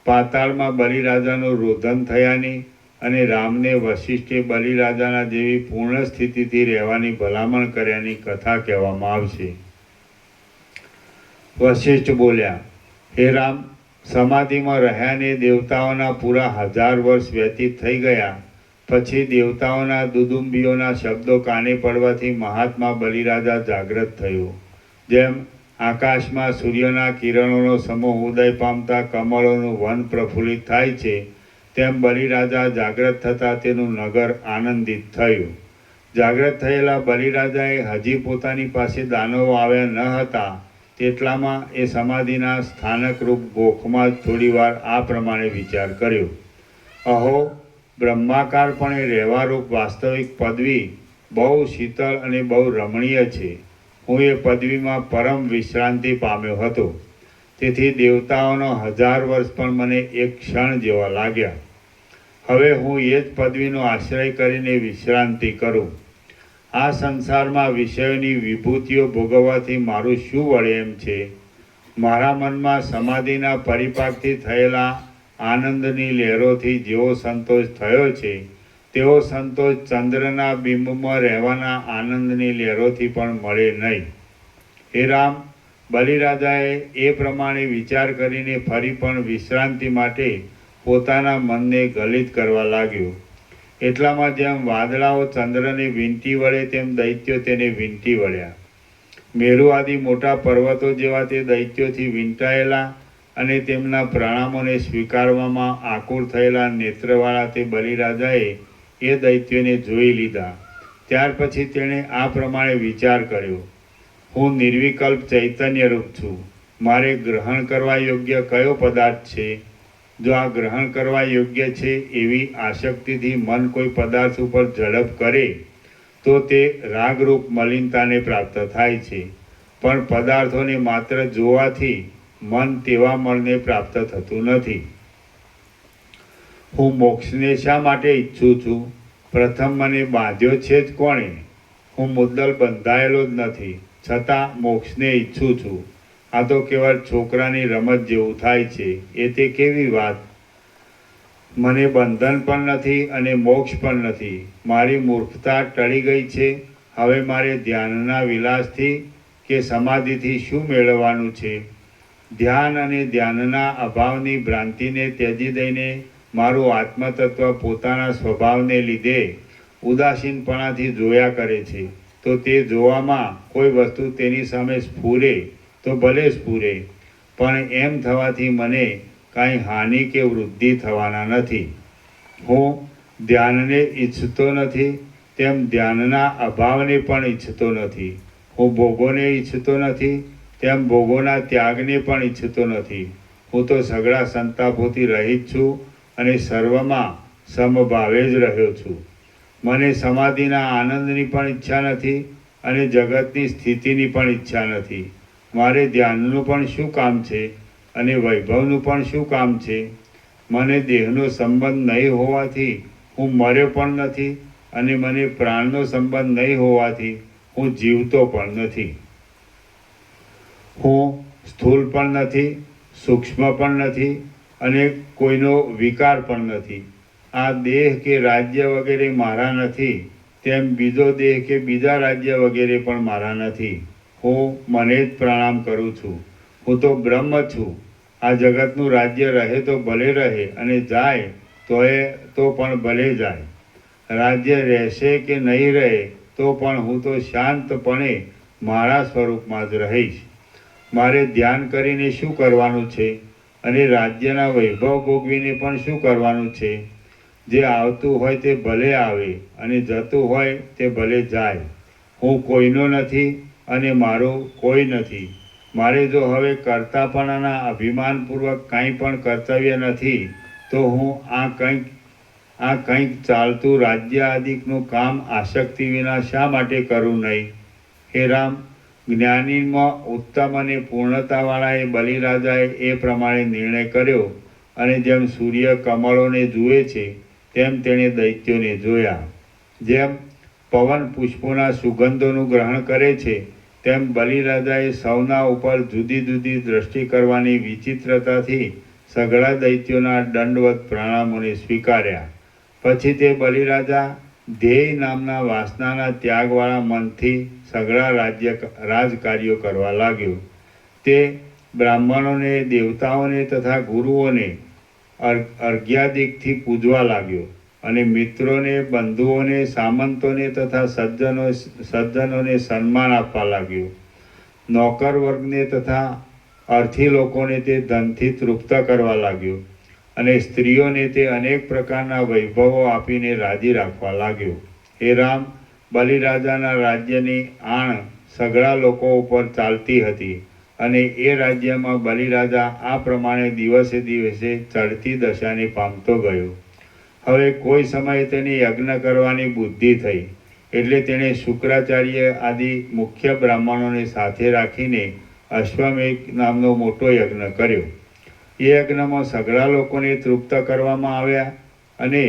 પાતાળમાં બલિરાજાનું રોદન થયાની અને રામને વશિષ્ઠે બલિરાજાના જેવી પૂર્ણ સ્થિતિથી રહેવાની ભલામણ કર્યાની કથા કહેવામાં આવશે. વશિષ્ઠ બોલ્યા, હે રામ, સમાધિમાં રહ્યાને દેવતાઓના પૂરા 1000 વર્ષ વ્યતીત થઈ ગયા. પછી દેવતાઓના દુદુંબીઓના શબ્દો કાને પડવાથી મહાત્મા બલિરાજા જાગ્રત થયો. જેમ આકાશમાં સૂર્યના કિરણોનો સમૂહ ઉદય પામતા કમળોનું વન પ્રફુલ્લિત થાય છે, તેમ બલિરાજા જાગ્રત થતાં તેનું નગર આનંદિત થયું. જાગ્રત થયેલા બલિરાજાએ હજી પોતાની પાસે દાનવો આવ્યા ન હતા તેટલામાં એ સમાધિના સ્થાનકરૂપ ગોખમાં જ થોડીવાર આ પ્રમાણે વિચાર કર્યો. અહો, બ્રહ્માકારપણે રહેવારૂપ વાસ્તવિક પદવી બહુ શીતળ અને બહુ રમણીય છે. હું એ પદવીમાં પરમ વિશ્રાંતિ પામ્યો હતો. તેથી દેવતાઓનો 1000 વર્ષ પણ મને એક ક્ષણ જેવા લાગ્યા. હવે હું એ જ પદવીનો આશ્રય કરીને વિશ્રાંતિ કરું. આ સંસારમાં વિષયોની વિભૂતિઓ ભોગવવાથી મારું શું વળે એમ છે? મારા મનમાં સમાધિના પરિપાકથી થયેલા આનંદની લહેરોથી જેવો સંતોષ થયો છે, તેવો સંતોષ ચંદ્રના બિંબમાં રહેવાના આનંદની લહેરોથી પણ મળે નહીં. હે રામ, બલિરાજાએ એ પ્રમાણે વિચાર કરીને ફરી પણ વિશ્રાંતિ માટે પોતાના મનને ગલિત કરવા લાગ્યો. એટલામાં જેમ વાદળાઓ ચંદ્રને વીંટી વળે તેમ દૈત્યો તેને વીંટી વળ્યા. મેરુ આદિ મોટા પર્વતો જેવા તે દૈત્યોથી વીંટાયેલા અને તેમના પ્રણામોને સ્વીકારવામાં આકુર થયેલા નેત્રવાળા તે બલિરાજાએ એ દૈત્યોને જોઈ લીધા. ત્યાર પછી તેણે આ પ્રમાણે વિચાર કર્યો, હું નિર્વિકલ્પ ચૈતન્યરૂપ છું. મારે ગ્રહણ કરવા યોગ્ય કયો પદાર્થ છે? જો આ ગ્રહણ કરવા યોગ્ય છે એવી આસક્તિથી મન કોઈ પદાર્થ ઉપર ઝડપ કરે તો તે રાગરૂપ મલિનતાને પ્રાપ્ત થાય છે. પણ પદાર્થોને માત્ર જોવાથી મન તેવા મળને પ્રાપ્ત થતું નથી. હું મોક્ષને શા માટે ઈચ્છું છું? પ્રથમ મને બાંધ્યો છે જ કોણે? હું મુદ્દલ બંધાયેલો જ નથી, છતાં મોક્ષને ઈચ્છું છું. આ તો કેવળ છોકરાની રમત જેવું થાય છે. એ તે કેવી વાત? મને બંધન પણ નથી અને મોક્ષ પણ નથી. મારી મૂર્ખતા ટળી ગઈ છે. હવે મારે ધ્યાનના વિલાસથી કે સમાધિથી શું મેળવવાનું છે. ધ્યાન અને ધ્યાનના અભાવની ભ્રાંતિને ત્યજી દઈને મારું આત્મતત્વ પોતાના સ્વભાવને લીધે ઉદાસીનપણાથી જોયા કરે છે. તો તે જોવામાં કોઈ વસ્તુ તેની સામે સ્ફુરે તો ભલે સ્ફુરે, પણ એમ થવાથી મને કાંઈ હાનિ કે વૃદ્ધિ થવાના નથી. હું ધ્યાનને ઈચ્છતો નથી, તેમ ધ્યાનના અભાવને પણ ઈચ્છતો નથી. હું ભોગોને ઈચ્છતો નથી, તેમ ભોગોના ત્યાગને પણ ઈચ્છતો નથી. હું તો સઘળા સંતાપોથી રહિત છું અને સર્વમાં સમભાવે જ રહ્યો છું. મને સમાધિના આનંદની પણ ઈચ્છા નથી અને જગતની સ્થિતિની પણ ઈચ્છા નથી. મારે ધ્યાનનું પણ શું કામ છે અને વૈભવનું પણ શું કામ છે? મને દેહનો સંબંધ નહીં હોવાથી હું મર્યો પણ નથી અને મને પ્રાણનો સંબંધ નહીં હોવાથી હું જીવતો પણ નથી. હું સ્થૂળ પણ નથી, સૂક્ષ્મ પણ નથી અને કોઈનો વિકાર પણ નથી. આ દેહ કે રાજ્ય વગેરે મારા નથી, તેમ બીજો દેહ કે બીજા રાજ્ય વગેરે પણ મારા નથી. હું મને જ પ્રણામ કરું છું. હું તો બ્રહ્મ છું. આ જગતનું રાજ્ય રહે તો ભલે રહે અને જાય તો પણ ભલે જાય. રાજ્ય રહેશે કે નહીં રહે તો પણ હું તો શાંતપણે મારા સ્વરૂપમાં જ રહીશ. મારે ધ્યાન કરીને શું કરવાનું છે અને રાજ્યના વૈભવ ભોગવીને પણ શું કરવાનું છે? જે આવતું હોય તે ભલે આવે અને જતું હોય તે ભલે જાય. હું કોઈનો નથી અને મારું કોઈ નથી. મારે જો હવે કર્તાપણાના અભિમાનપૂર્વક કાંઈ પણ કર્તવ્ય નથી તો હું આ કંઈક ચાલતું રાજ્ય આદિકનું કામ આસક્તિ વિના શા માટે કરું નહીં? હે રામ, જ્ઞાનીમાં ઉત્તમ અને પૂર્ણતાવાળા બલિરાજાએ એ પ્રમાણે નિર્ણય કર્યો અને જેમ સૂર્ય કમળોને જુએ છે તેમ તેણે દૈત્યોને જોયા. જેમ પવન પુષ્પોના સુગંધોનું ગ્રહણ કરે છે તેમ બલિરાજાએ સૌના ઉપર જુદી જુદી દ્રષ્ટિ કરવાની વિચિત્રતાથી સઘળા દૈત્યોના દંડવત પ્રણામોને સ્વીકાર્યા. પછી તે બલિરાજા ધ્યેય નામના વાસનાના ત્યાગવાળા મનથી સઘળા રાજકાર્યો કરવા લાગ્યો. તે બ્રાહ્મણોને, દેવતાઓને તથા ગુરુઓને અર્ઘ્યાદિકથી પૂજવા લાગ્યો અને મિત્રોને, બંધુઓને, સામંતોને તથા સજ્જનોને સન્માન આપવા લાગ્યો. નોકર વર્ગને તથા અર્થી લોકોને તે ધનથી તૃપ્ત કરવા લાગ્યો અને સ્ત્રીઓને તે અનેક પ્રકારના વૈભવો આપીને રાજી રાખવા લાગ્યો. હે રામ, બલિરાજાના રાજ્યની આણ સઘળા લોકો ઉપર ચાલતી હતી અને એ રાજ્યમાં બલિરાજા આ પ્રમાણે દિવસે દિવસે ચડતી દશાને પામતો ગયો. હવે કોઈ સમયે તેને યજ્ઞ કરવાની બુદ્ધિ થઈ, એટલે તેણે શુક્રાચાર્ય આદિ મુખ્ય બ્રાહ્મણોને સાથે રાખીને અશ્વમેઘ નામનો મોટો યજ્ઞ કર્યો. એ યજ્ઞમાં સઘળા લોકોને તૃપ્ત કરવામાં આવ્યા અને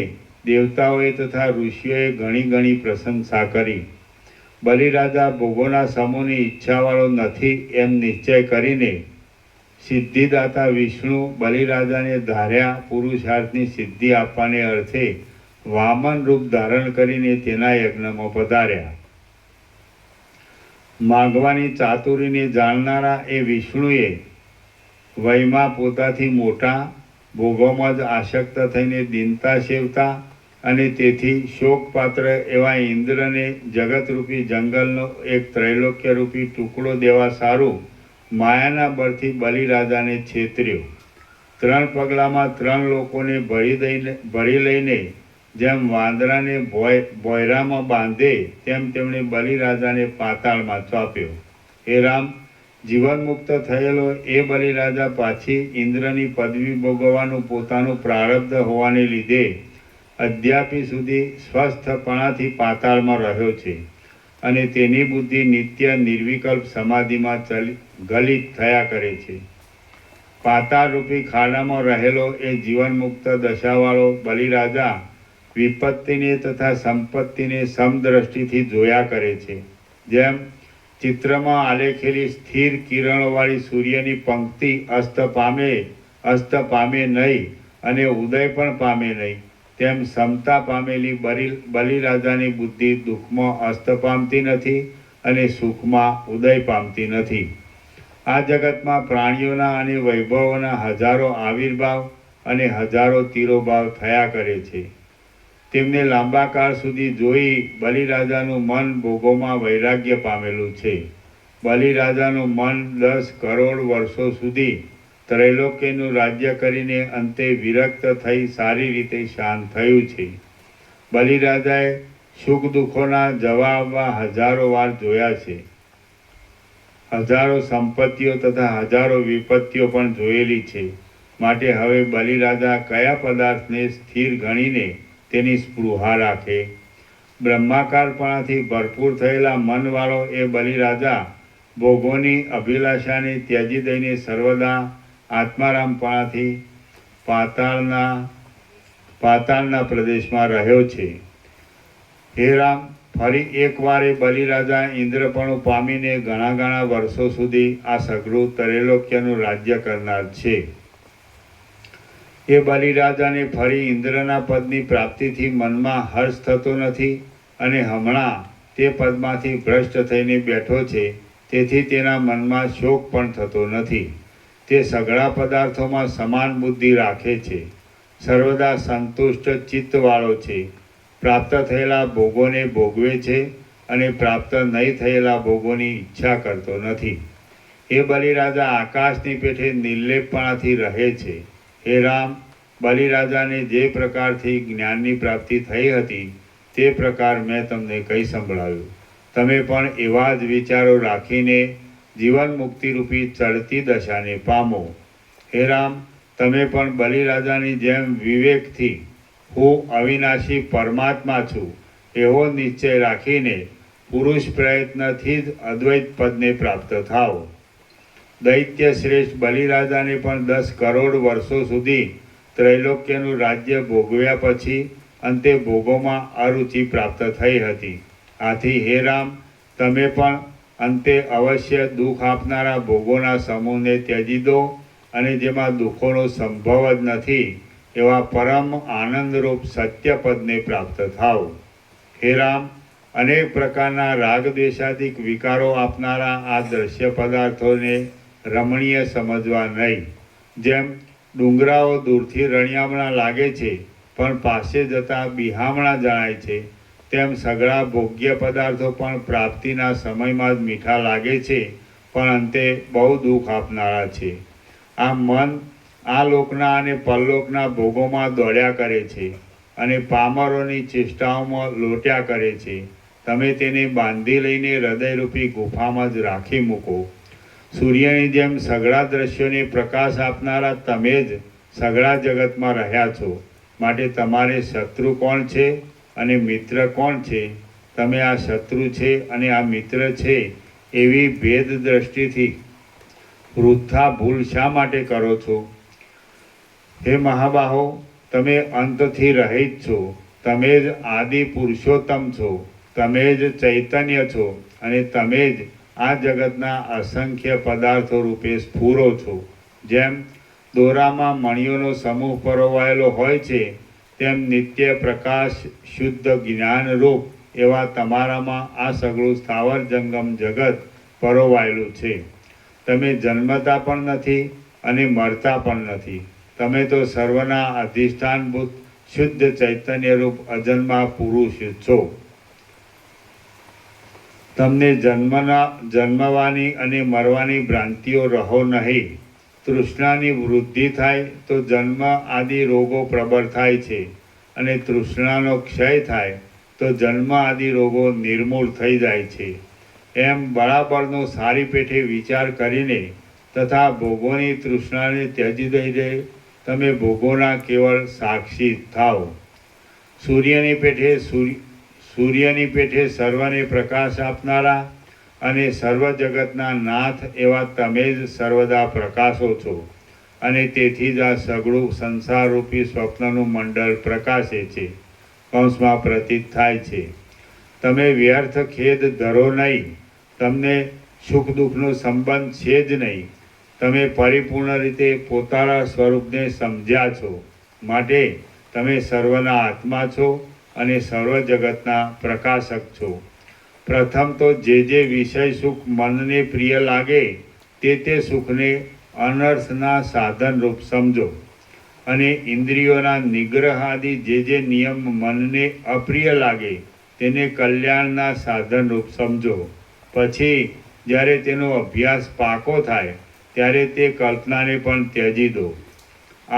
દેવતાઓએ તથા ઋષિઓએ ઘણી ઘણી પ્રશંસા કરી. બલિરાજા ભોગોના સમૂહની ઈચ્છાવાળો નથી એમ નિશ્ચય કરીને સિદ્ધિદાતા વિષ્ણુ બલિરાજાને ધાર્યા પુરુષાર્થની સિદ્ધિ આપવાને અર્થે વામન રૂપ ધારણ કરીને તેના યજ્ઞમાં પધાર્યા. માગવાની ચાતુરીને જાણનારા એ વિષ્ણુએ વયમાં પોતાથી મોટા, ભોગોમાં જ આસક્ત થઈને દીનતા સેવતા અને તેથી શોકપાત્ર એવા ઇન્દ્રને જગતરૂપી જંગલનો એક ત્રૈલોક્યરૂપી ટુકડો દેવા સારું માયાના બળથી બલિરાજાને છેતર્યો. 3 પગલામાં 3 લોકોને ભરી લઈને જેમ વાંદરાને ભોયરામાં બાંધે તેમ તેમણે બલિરાજાને પાતાળમાં ચાપ્યો. હે રામ, જીવનમુક્ત થયેલો એ બલિરાજા પાછી ઇન્દ્રની પદવી ભોગવવાનું પોતાનું પ્રારબ્ધ હોવાને લીધે અદ્યાપી સુધી સ્વસ્થપણાથી પાતાળમાં રહ્યો છે અને તેની બુદ્ધિ નિત્ય નિર્વિકલ્પ સમાધિમાં ગલિત થયા કરે છે. પાતાળરૂપી ખાડામાં રહેલો એ જીવનમુક્ત દશાવાળો બલિરાજા વિપત્તિને તથા સંપત્તિને સમદ્રષ્ટિથી જોયા કરે છે. જેમ ચિત્રમાં આલેખેલી સ્થિર કિરણોવાળી સૂર્યની પંક્તિ અસ્ત પામે નહીં અને ઉદય પણ પામે નહીં, તેમ સમતા પામેલી બલિરાજાની બુદ્ધિ દુઃખમાં અસ્ત પામતી નથી અને સુખમાં ઉદય પામતી નથી. આ જગતમાં પ્રાણીઓના અને વૈભવોના હજારો આવિર્ભાવ અને હજારો તિરોભાવ થયા કરે છે. તેમને લાંબા કાળ સુધી જોઈ બલિરાજાનું મન ભોગોમાં વૈરાગ્ય પામેલું છે. બલિરાજાનું મન 10 કરોડ વર્ષો સુધી ત્રૈલોક્યનું રાજ્ય કરીને અંતે વિરક્ત થઈ સારી રીતે શાંત થયું છે. બલિરાજાએ સુખ દુઃખોના જવાબમાં હજારો વાર જોયા છે. હજારો સંપત્તિઓ તથા હજારો વિપત્તિઓ પણ જોયેલી છે. માટે હવે બલિરાજા કયા પદાર્થને સ્થિર ગણીને તેની સ્પૃહા રાખે? બ્રહ્માકારપણાથી ભરપૂર થયેલા મનવાળો એ બલિરાજા ભોગોની અભિલાષાને ત્યજી દઈને સર્વદા આત્મારામપણાથી પાતાળના પ્રદેશમાં રહ્યો છે. હે રામ, ફરી એકવાર એ બલિરાજા ઇન્દ્રપણું પામીને ઘણા વર્ષો સુધી આ સઘળું ત્રૈલોક્યનું રાજ્ય કરનાર છે. એ બલિરાજાને ફરી ઇન્દ્રના પદની પ્રાપ્તિથી મનમાં હર્ષ થતો નથી અને હમણાં તે પદમાંથી ભ્રષ્ટ થઈને બેઠો છે. તેથી તેના મનમાં શોક પણ થતો નથી. તે સઘળા પદાર્થોમાં સમાન બુદ્ધિ રાખે છે. સર્વદા સંતુષ્ટ ચિત્તવાળો છે. પ્રાપ્ત થયેલા ભોગોને ભોગવે છે અને પ્રાપ્ત નહીં થયેલા ભોગોની ઈચ્છા કરતો નથી. એ બલિરાજા આકાશની પેઠે નિર્લેપપણાથી રહે છે. હે રામ, બલિરાજાને જે પ્રકારથી જ્ઞાનની પ્રાપ્તિ થઈ હતી તે પ્રકાર મેં તમને કહી સંભળાવ્યું. તમે પણ એવા જ વિચારો રાખીને જીવન મુક્તિરૂપી ચડતી દશાને પામો. હે રામ, તમે પણ બલિરાજાની જેમ વિવેકથી હું અવિનાશી પરમાત્મા છું એવો નિશ્ચય રાખીને પુરુષ પ્રયત્નથી જ અદ્વૈત પદને પ્રાપ્ત થાઓ. દૈત્ય શ્રેષ્ઠ બલિરાજાને પણ 10 કરોડ વર્ષો સુધી ત્રૈલોક્યનું રાજ્ય ભોગવ્યા પછી અંતે ભોગોમાં અરુચિ પ્રાપ્ત થઈ હતી. આથી હે રામ, તમે પણ અંતે અવશ્ય દુઃખ આપનારા ભોગોના સમૂહને ત્યજી દો અને જેમાં દુઃખોનો સંભવ જ નથી એવા પરમ આનંદરૂપ સત્યપદને પ્રાપ્ત થાઓ. હે રામ, અનેક પ્રકારના રાગદ્વેષાદિક વિકારો આપનારા આ દ્રશ્ય પદાર્થોને રમણીય સમજવા નહીં. જેમ ડુંગરાઓ દૂરથી રણિયામણા લાગે છે પણ પાસે જતા બિહામણા જણાય છે, તેમ સઘળા ભોગ્ય પદાર્થો પણ પ્રાપ્તિના સમયમાં જ મીઠા લાગે છે પણ અંતે બહુ દુઃખ આપનારા છે. આ મન આ લોકના અને પરલોકના ભોગોમાં દોડ્યા કરે છે અને પામરોની ચેષ્ટાઓમાં લોટ્યા કરે છે. તમે તેને બાંધી લઈને હૃદયરૂપી ગુફામાં જ રાખી મૂકો. સૂર્યની જેમ સઘળા દ્રશ્યોને પ્રકાશ આપનારા તમે જ સઘળા જગતમાં રહ્યા છો. માટે તમારે શત્રુ કોણ છે અને મિત્ર કોણ છે? તમે આ શત્રુ છે અને આ મિત્ર છે એવી ભેદ દ્રષ્ટિથી વૃથા ભૂલ શા માટે કરો છો? હે મહાબાહો, તમે અંતથી રહિત છો. તમે જ આદિ પુરુષોત્તમ છો. તમે જ ચૈતન્ય છો અને તમે જ આ જગતના અસંખ્ય પદાર્થો રૂપે સ્ફુરો છો. જેમ દોરામાં મણિઓનો સમૂહ પરોવાયેલો હોય છે તેમ નિત્ય પ્રકાશ શુદ્ધ જ્ઞાનરૂપ એવા તમારામાં આ સઘળું સ્થાવર જંગમ જગત પરોવાયેલું છે. તમે જન્મતા પણ નથી અને મરતા પણ નથી. તમે તો સર્વના અધિષ્ઠાનભૂત શુદ્ધ ચૈતન્યરૂપ અજન્મા પુરુષ છો. તમને જન્મવાની અને મરવાની ભ્રાંતિઓ રહો નહીં. તૃષ્ણાની વૃદ્ધિ થાય તો જન્મ આદિ રોગો પ્રબળ થાય છે અને તૃષ્ણાનો ક્ષય થાય તો જન્મ આદિ રોગો નિર્મૂળ થઈ જાય છે. એમ બરાબરનો સારી પેઠે વિચાર કરીને તથા ભોગોની તૃષ્ણાને ત્યજી દઈને તમે ભોગોના કેવળ સાક્ષી થાઓ. સૂર્યની પેઠે સર્વને પ્રકાશ આપનારા અને સર્વ જગતના નાથ એવા તમે જ સર્વદા પ્રકાશો છો અને તેથી જ આ સઘળું સંસારરૂપી સ્વપ્નનું મંડળ પ્રકાશે છે, કંસમાં પ્રતીત થાય છે. તમે વ્યર્થ ખેદ ધરો નહીં. તમને સુખ દુઃખનો સંબંધ છે જ નહીં. તમે પરિપૂર્ણ રીતે પોતાના સ્વરૂપને સમજ્યા છો. માટે તમે સર્વના આત્મા છો અને સર્વ જગતના પ્રકાશક છો. પ્રથમ તો જે વિષય સુખ મનને પ્રિય લાગે તે સુખને અનર્થના સાધન રૂપ સમજો, અને ઇન્દ્રિયોના નિગ્રહ આદિ જે નિયમ મનને અપ્રિય લાગે તેને કલ્યાણના સાધન રૂપ સમજો. પછી જ્યારે તેનો અભ્યાસ પાકો થાય ત્યારે તે કલ્પનાને પણ ત્યજી દો.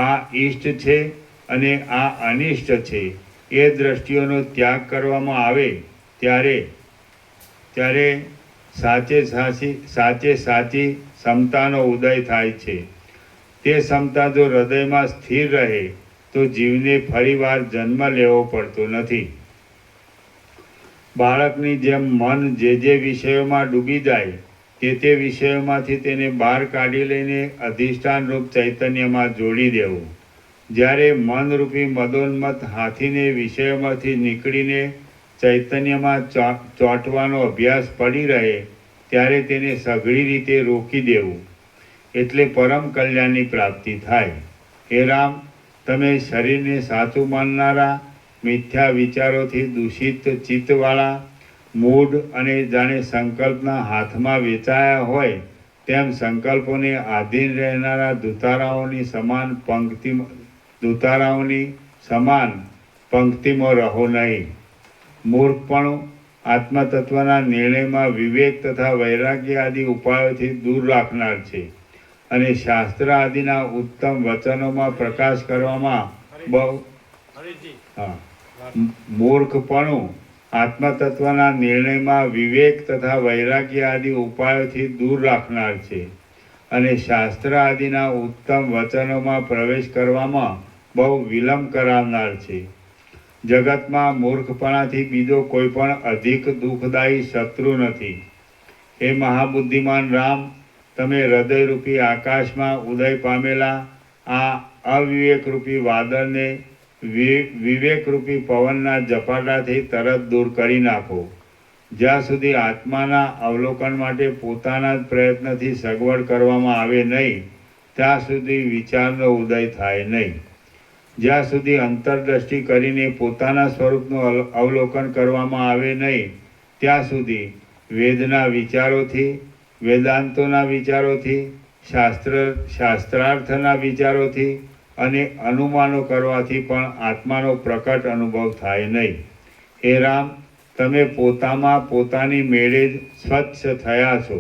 આ ઈષ્ટ છે અને આ અનિષ્ટ છે એ દ્રષ્ટિઓનો ત્યાગ કરવામાં આવે ત્યારે સાચી ક્ષમતાનો ઉદય થાય છે. તે ક્ષમતા જો હૃદયમાં સ્થિર રહે તો જીવને ફરીવાર જન્મ લેવો પડતો નથી. બાળકની જેમ મન જે વિષયોમાં ડૂબી જાય તે વિષયોમાંથી તેને બહાર કાઢી લઈને અધિષ્ઠાન રૂપ ચૈતન્યમાં જોડી દેવું. જ્યારે મનરૂપી મદોન્મત્ત હાથીને વિષયોમાંથી નીકળીને ચૈતન્યમાં ચોંટવાનો અભ્યાસ પડી રહે ત્યારે તેને સઘળી રીતે રોકી દેવું, એટલે પરમ કલ્યાણની પ્રાપ્તિ થાય. હે રામ, તમે શરીરને સાચું માનનારા, મિથ્યા વિચારોથી દૂષિત ચિત્તવાળા, મૂઢ અને જાણે સંકલ્પના હાથમાં વેચાયા હોય તેમ સંકલ્પોને આધીન રહેનારા દુતારાઓની સમાન પંક્તિમાં રહો નહીં. મૂર્ખપણું આત્મતત્વના નિર્ણયમાં વિવેક તથા વૈરાગ્ય આદિ ઉપાયોથી દૂર રાખનાર છે, અને શાસ્ત્ર આદિના ઉત્તમ વચનોમાં પ્રકાશ કરવામાં મૂર્ખપણું આત્મતત્વના નિર્ણયમાં વિવેક તથા વૈરાગ્ય આદિ ઉપાયોથી દૂર રાખનાર છે, અને શાસ્ત્ર આદિના ઉત્તમ વચનોમાં પ્રવેશ કરવામાં બહુ વિલંબ કરાવનાર છે. જગતમાં મૂર્ખપણાથી બીજો કોઈ પણ અધિક દુઃખદાયી શત્રુ નથી. હે મહાબુદ્ધિમાન રામ, તમે હૃદયરૂપી આકાશમાં ઉદય પામેલા આ અવિવેકરૂપી વાદળને વિવેકરૂપી પવનના ઝપાટાથી તરત દૂર કરી નાખો. જ્યાં સુધી આત્માના અવલોકન માટે પોતાના જ પ્રયત્નથી સગવડ કરવામાં આવે નહીં ત્યાં સુધી વિચારનો ઉદય થાય નહીં. જ્યાં સુધી અંતરદ્રષ્ટિ કરીને પોતાના સ્વરૂપનું અવલોકન કરવામાં આવે નહીં ત્યાં સુધી વેદના વિચારોથી, વેદાંતોના વિચારોથી, શાસ્ત્રાર્થના વિચારોથી અને અનુમાનો કરવાથી પણ આત્માનો પ્રકટ અનુભવ થાય નહીં. હે રામ, તમે પોતામાં પોતાની મેળે જ સ્વચ્છ થયા છો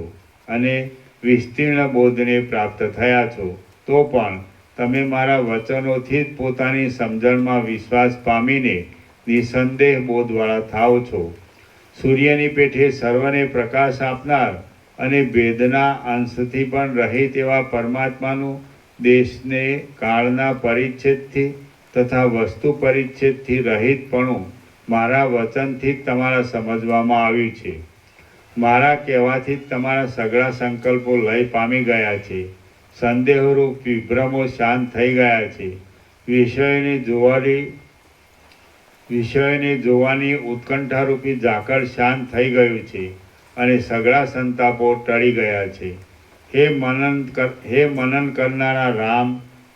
અને વિસ્તીર્ણ બોધને પ્રાપ્ત થયા છો, તો પણ તમે મારા વચનોથી જ પોતાની સમજણમાં વિશ્વાસ પામીને નિસંદેહ બોધવાળા થાઓ છો. સૂર્યની પેઠે સર્વને પ્રકાશ આપનાર અને ભેદના અંશથી પણ રહિત એવા પરમાત્માનું દેશને કાળના પરિચ્છેદથી તથા વસ્તુ પરિચ્છેદથી રહિતપણું મારા વચનથી જ તમારા સમજવામાં આવ્યું છે. મારા કહેવાથી જ તમારા સઘળા સંકલ્પો લય પામી ગયા છે. સંદેહરૂપ વિભ્રમો શાંત થઈ ગયા છે. વિષયોને જોવાની ઉત્કંઠારૂપી ઝાકળ શાંત થઈ ગયું છે અને સઘળા સંતાપો ટળી ગયા છે. હે મનન કરનારા રામ,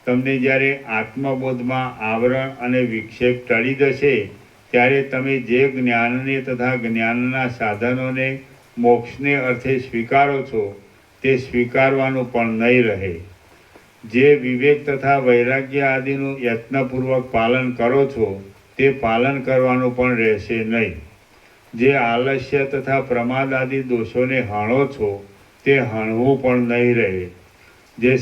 તમને જ્યારે આત્મબોધમાં આવરણ અને વિક્ષેપ ટળી જશે ત્યારે તમે જે જ્ઞાનને તથા જ્ઞાનના સાધનોને મોક્ષને અર્થે સ્વીકારો છો તે સ્વીકારવાનું પણ નહીં રહે. જે વિવેક તથા વૈરાગ્ય આદિનું યત્નપૂર્વક પાલન કરો છો તે પાલન કરવાનું પણ રહેશે નહીં. જે આલસ્ય તથા પ્રમાદ આદિ દોષોને હણો છો તે હણવું પણ નહીં રહે. જે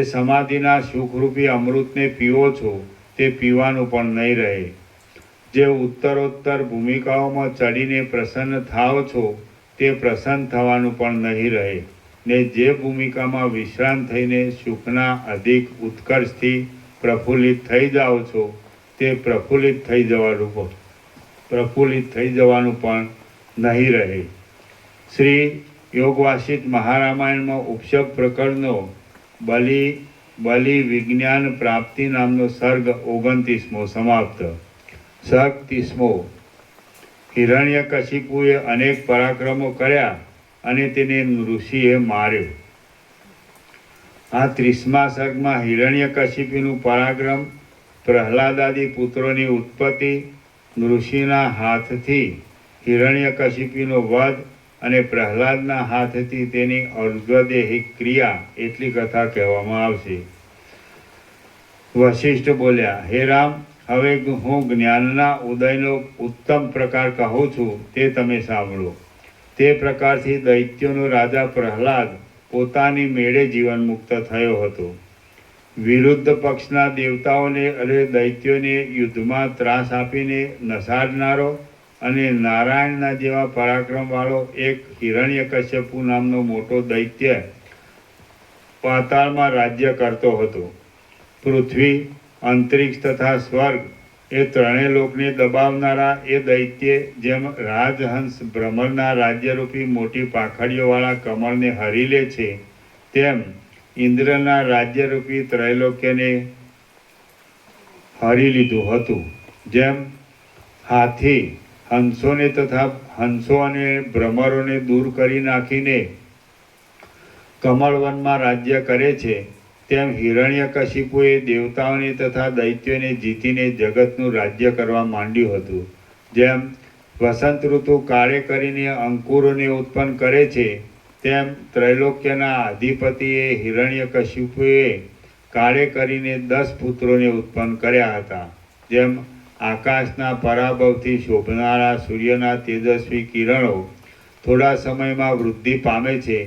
સમાધિના સુખરૂપી અમૃતને પીવો છો તે પીવાનું પણ નહીં રહે. જે ઉત્તરોત્તર ભૂમિકાઓમાં ચડીને પ્રસન્ન થાઓ છો તે પ્રસન્ન થવાનું પણ નહીં રહે, ને જે ભૂમિકામાં વિશ્રામ થઈને સુખના અધિક ઉત્કર્ષથી પ્રફુલ્લિત થઈ જાઓ છો તે પ્રફુલ્લિત થઈ જવાનું પણ નહીં રહે. શ્રી યોગવાસિત મહારામાયણમાં ઉપશક પ્રકરણનો બલિ વિજ્ઞાન પ્રાપ્તિ નામનો સર્ગ 29મો સમાપ્ત. સર્ગ 30મો. હિરણ્યકશિપુએ અનેક પરાક્રમો કર્યા અને તેને ઋષિએ માર્યો. આ 30મા સર્ગમાં હિરણ્યકશિપુનું પરાક્રમ, પ્રહલાદાદી પુત્રોની ઉત્પત્તિ, ઋષિના હાથથી હિરણ્યકશિપુનો વધ અને પ્રહલાદના હાથથી તેની અર્ધદેહિક ક્રિયા એટલી કથા કહેવામાં આવશે. વશિષ્ઠ બોલ્યા, હે રામ, હવે હું જ્ઞાનના ઉદયનો ઉત્તમ પ્રકાર કહું છું, તે તમે સાંભળો. તે પ્રકારથી દૈત્યોનો રાજા પ્રહલાદ પોતાની મેળે જીવન મુક્ત થયો હતો. વિરુદ્ધ પક્ષના દેવતાઓને અને દૈત્યોને યુદ્ધમાં ત્રાસ આપીને નસાડનારો અને નારાયણના જેવા પરાક્રમવાળો એક હિરણ્યકશ્યપુ નામનો મોટો દૈત્ય પાતાળમાં રાજ્ય કરતો હતો. પૃથ્વી, અંતરિક્ષ તથા સ્વર્ગ એ ત્રણેય લોકને દબાવનારા એ દૈત્ય જેમ રાજહંસ ભ્રમરના રાજ્યરૂપી મોટી પાંખડીઓવાળા કમળને હરી લે છે, તેમ ઇન્દ્રના રાજ્યરૂપી ત્રૈલોક્યને હરી લીધું હતું. જેમ હાથી હંસો અને ભ્રમરોને દૂર કરી નાખીને કમળવનમાં રાજ્ય કરે છે, તેમ હિરણ્યકશિપુએ દેવતાઓને તથા દૈત્યોને જીતીને જગતનું રાજ્ય કરવા માંડ્યું હતું. જેમ વસંત ઋતુ કાળે કરીને અંકુરોને ઉત્પન્ન કરે છે, તેમ ત્રૈલોક્યના અધિપતિએ હિરણ્યકશિપુએ કાળે કરીને 10 પુત્રોને ઉત્પન્ન કર્યા હતા. જેમ આકાશના પરાભવથી શોભનારા સૂર્યના તેજસ્વી કિરણો થોડા સમયમાં વૃદ્ધિ પામે છે,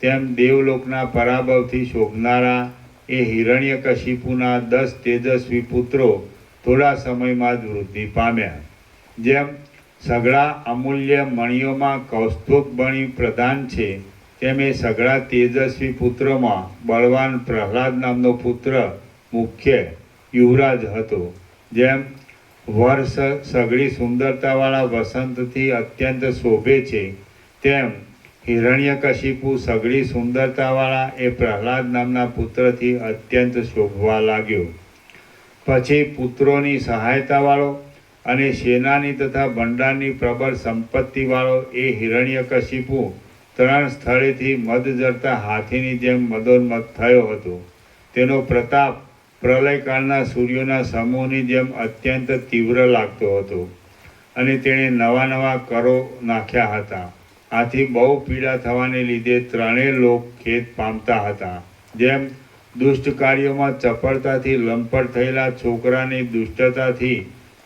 તેમ દેવલોકના પરાભવથી શોભનારા એ હિરણ્યકશિપુના 10 તેજસ્વી પુત્રો થોડા સમયમાં જ વૃદ્ધિ પામ્યા. જેમ સઘળા અમૂલ્ય મણિઓમાં કૌસ્તુભ મણિ પ્રધાન છે, તેમ એ સઘળા તેજસ્વી પુત્રોમાં બળવાન પ્રહલાદ નામનો પુત્ર મુખ્ય યુવરાજ હતો. જેમ વર્ષ સઘળી સુંદરતાવાળા વસંતથી અત્યંત શોભે છે, તેમ હિરણ્યકશિપુ સઘળી સુંદરતાવાળા એ પ્રહલાદ નામના પુત્રથી અત્યંત શોભવા લાગ્યો. પછી પુત્રોની સહાયતાવાળો અને સેનાની તથા ભંડારની પ્રબળ સંપત્તિવાળો એ હિરણ્યકશિપુ 3 સ્થળેથી મદ જરતા હાથીની જેમ મદોન્મત્ત થયો હતો. તેનો પ્રતાપ પ્રલયકાળના સૂર્યોના સમૂહની જેમ અત્યંત તીવ્ર લાગતો હતો અને તેણે નવા કરો નાખ્યા હતા. આથી બહુ પીડા થવાને લીધે ત્રણેય લોક ખેદ પામતા હતા. જેમ દુષ્ટ કાર્યોમાં ચપળતાથી લંપટ થયેલા છોકરાની દુષ્ટતાથી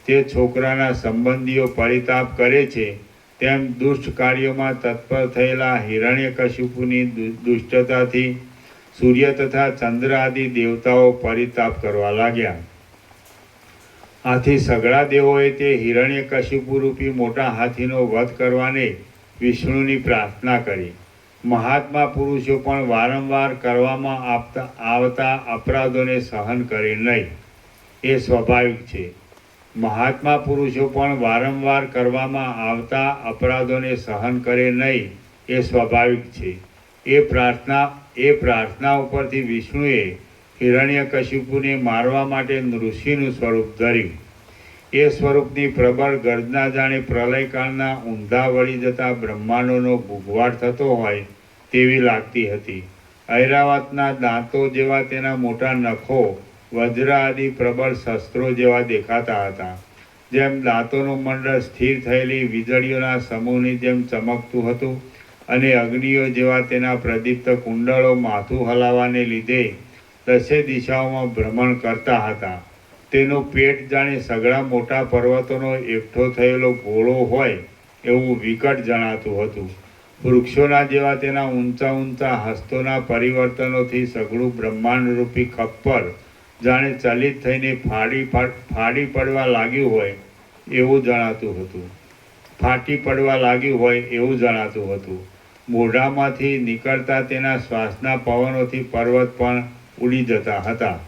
તે છોકરાના સંબંધીઓ પરિતાપ કરે છે, તેમ દુષ્ટ કાર્યોમાં તત્પર થયેલા હિરણ્યકશિપુની દુષ્ટતાથી સૂર્ય તથા ચંદ્ર આદિ દેવતાઓ પરિતાપ કરવા લાગ્યા. આથી સઘળા દેવોએ તે હિરણ્યકશિપુ રૂપી મોટા હાથીનો વધ કરવાને વિષ્ણુની પ્રાર્થના કરી. મહાત્મા પુરુષો પણ વારંવાર કરવામાં આવતા અપરાધોને સહન કરે નહીં, એ સ્વાભાવિક છે. મહાત્મા પુરુષો પણ વારંવાર કરવામાં આવતા અપરાધોને સહન કરે નહીં, એ સ્વાભાવિક છે. એ પ્રાર્થના ઉપરથી વિષ્ણુએ હિરણ્યકશિપુને મારવા માટે ઋષિનું સ્વરૂપ ધર્યું. એ સ્વરૂપની પ્રબળ ગર્જના જાણે પ્રલયકાળના ઊંધા વળી જતા બ્રહ્માંડોનો ભૂગવાડ થતો હોય તેવી લાગતી હતી. ઐરાવતના દાંતો જેવા તેના મોટા નખો વજ્ર આદિ પ્રબળ શસ્ત્રો જેવા દેખાતા હતા. જેમ દાંતોનું મંડળ સ્થિર થયેલી વીજળીઓના સમૂહની જેમ ચમકતું હતું અને અગ્નિઓ જેવા તેના પ્રદીપ્ત કુંડળો માથું હલાવવાને લીધે 10 દિશાઓમાં ભ્રમણ કરતા હતા. તેનું પેટ જાણે સઘળા મોટા પર્વતોનો એકઠો થયેલો ગોળો હોય એવું વિકટ જણાતું હતું. વૃક્ષોના જેવા તેના ઊંચા હસ્તોના પરિવર્તનોથી સઘળું બ્રહ્માંડરૂપી ખપ્પર જાણે ચલિત થઈને ફાટી પડવા લાગ્યું હોય એવું જણાતું હતું. મોઢામાંથી નીકળતા તેના શ્વાસના પવનોથી પર્વત પણ ઉડી જતા હતા.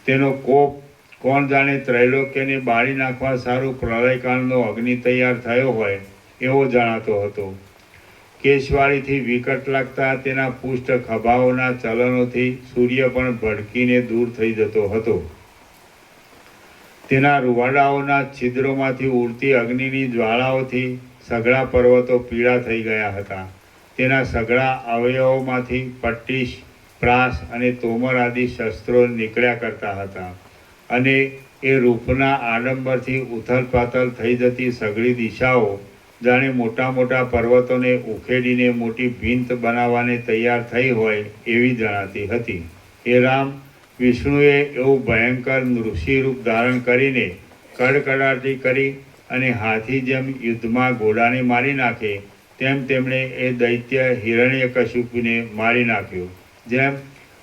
તેનો કોપ કોણ જાણે ત્રૈલોક્યને બાળી નાખવા સારું પ્રલયકાળનો અગ્નિ તૈયાર થયો હોય એવો જણાતો હતો. કેશવાળીથી વિકટ લાગતા તેના પુષ્ટ ખભાઓના ચલનોથી સૂર્ય પણ ભડકીને દૂર થઈ જતો હતો. તેના રૂવાડાઓના છિદ્રોમાંથી ઉડતી અગ્નિની જ્વાળાઓથી સઘળા પર્વતો પીળા થઈ ગયા હતા. તેના સઘળા અવયવોમાંથી પટ્ટીશ, પ્રાસ અને તોમર આદિ શસ્ત્રો નીકળ્યા કરતા હતા અને એ રૂપના આડંબરથી ઉથલપાથલ થઈ જતી સઘળી દિશાઓ જાણે મોટા મોટા પર્વતોને ઉખેડીને મોટી ભીંત બનાવવાને તૈયાર થઈ હોય એવી જણાતી હતી. એ રામ, વિષ્ણુએ એવું ભયંકર ઋષિ રૂપ ધારણ કરીને કડકડાટી કરી અને હાથી જેમ યુદ્ધમાં ઘોડાને મારી નાખે તેમ તેમણે એ દૈત્ય હિરણ્યકશિપુને મારી નાખ્યો. જેમ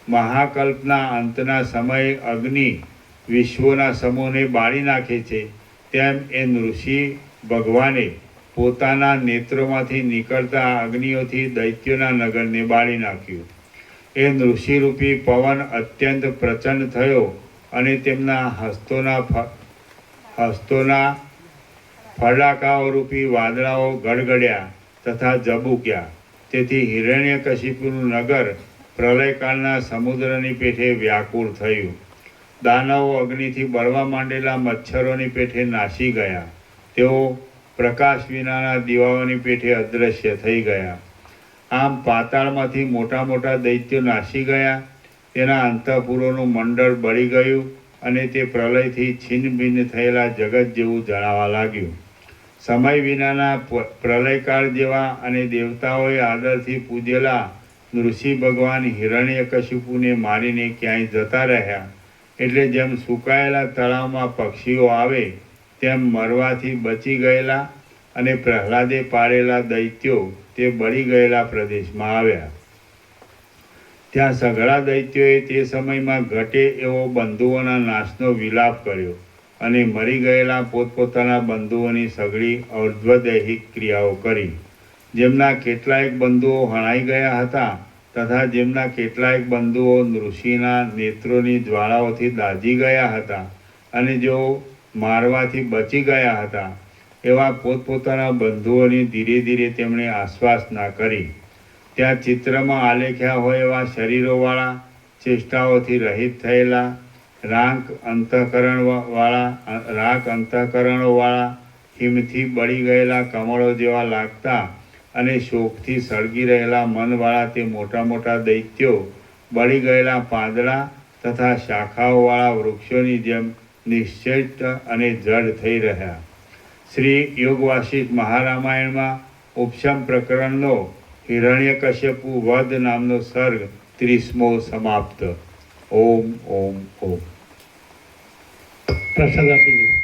મહાકલ્પના અંતના સમયે અગ્નિ વિશ્વોના સમૂહને બાળી નાખે છે, તેમ એ ઋષિ ભગવાને પોતાના નેત્રોમાંથી નીકળતા અગ્નિઓથી દૈત્યોના નગરને બાળી નાખ્યું. એ ઋષિરૂપી પવન અત્યંત પ્રચંડ થયો અને તેમના હસ્તોના ફડાકાઓ રૂપી વાદળાઓ ગડગડ્યા તથા ઝબૂક્યા. તેથી હિરણ્યકશિપુનું નગર પ્રલયકાળના સમુદ્રની પેઠે વ્યાકુળ થયું. દાનવો અગ્નિથી બળવા માંડેલા મચ્છરોની પેઠે નાસી ગયા. તેઓ પ્રકાશ વિનાના દીવાઓની પેઠે અદૃશ્ય થઈ ગયા. આમ પાતાળમાંથી મોટા મોટા દૈત્યો નાસી ગયા. તેના અંતઃપુરોનું મંડળ બળી ગયું અને તે પ્રલયથી છિન્નભિન્ન થયેલા જગત જેવું જણાવા લાગ્યું. સમય વિનાના પ્રલયકાળ જેવા અને દેવતાઓએ આદરથી પૂજેલા ઋષિ ભગવાન હિરણ્યકશિપુને મારીને ક્યાંય જતા રહ્યા. એટલે જેમ સુકાયેલા તળાવમાં પક્ષીઓ આવે તેમ મરવાથી બચી ગયેલા અને પ્રહલાદે પાડેલા દૈત્યો તે બળી ગયેલા પ્રદેશમાં આવ્યા. ત્યાં સઘળા દૈત્યોએ તે સમયમાં ઘટે એવો બંધુઓના નાશનો વિલાપ કર્યો અને મરી ગયેલા પોતપોતાના બંધુઓની સઘળી અર્ધ્વદૈહિક ક્રિયાઓ કરી. જેમના કેટલાયક બંધુઓ હણાઈ ગયા હતા તથા જેમના કેટલાયક બંધુઓ ઋષિના નેત્રોની જ્વાળાઓથી દાઝી ગયા હતા અને જેઓ મારવાથી બચી ગયા હતા, એવા પોતપોતાના બંધુઓની ધીરે ધીરે તેમણે આશ્વાસના કરી. ત્યાં ચિત્રમાં આલેખ્યા હોય એવા શરીરોવાળા, ચેષ્ટાઓથી રહિત થયેલા, રાગ અંતઃકરણોવાળા, હિમથી બળી ગયેલા કમળો જેવા લાગતા અને શોકથી સળગી રહેલા મનવાળા તે મોટા મોટા દૈત્યો બળી ગયેલા પાંદડા તથા શાખાઓવાળા વૃક્ષોની જેમ નિશ્ચેષ્ટ અને જડ થઈ રહ્યા. શ્રી યોગ વાસિષ્ઠ મહારામાયણમાં ઉપશમ પ્રકરણનો હિરણ્યકશ્યપુ વધ નામનો સર્ગ 30મો સમાપ્ત. ઓમ ઓમ ઓમ. પ્રસાદ આપી દીધો.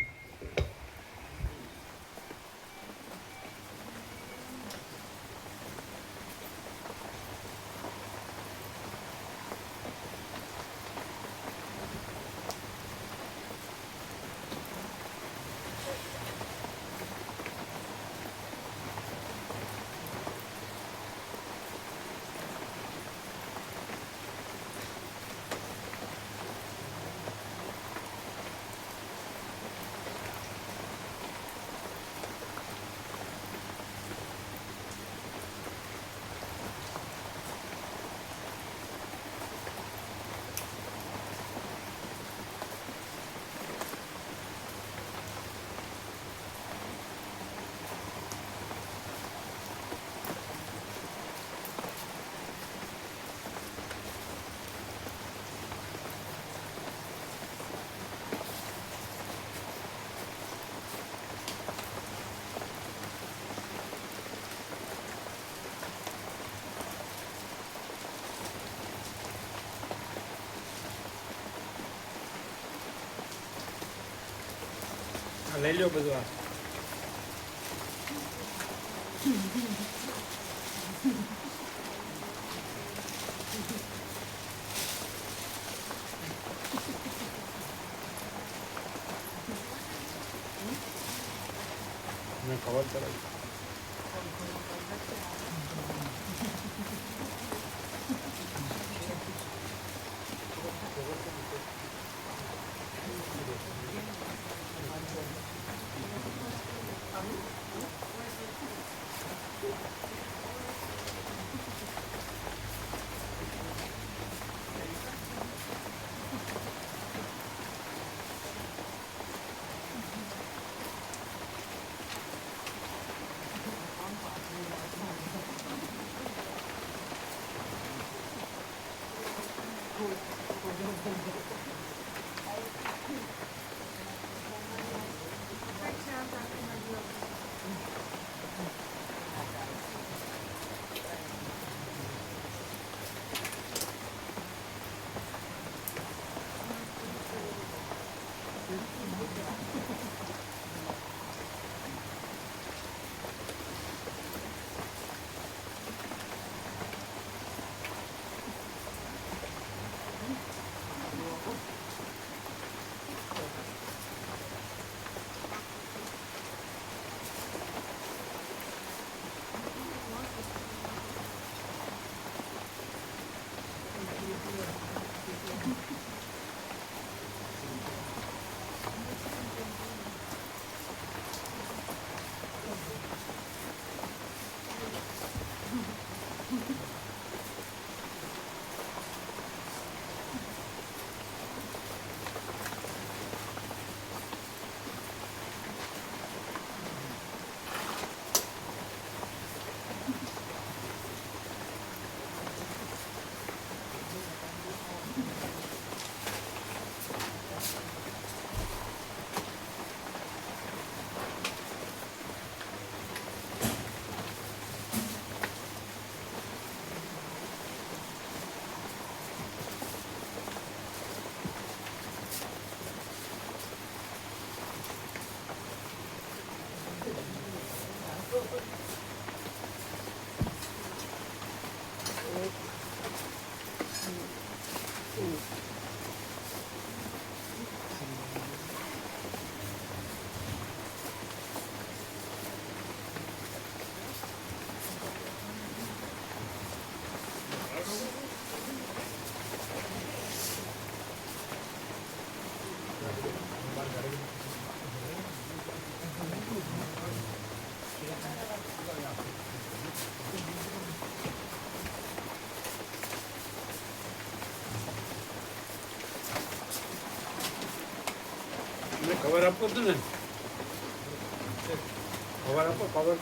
લઈ લો બધું આ ખબર કરે મને ખબર આપો તો ને ખબર આપો ખબર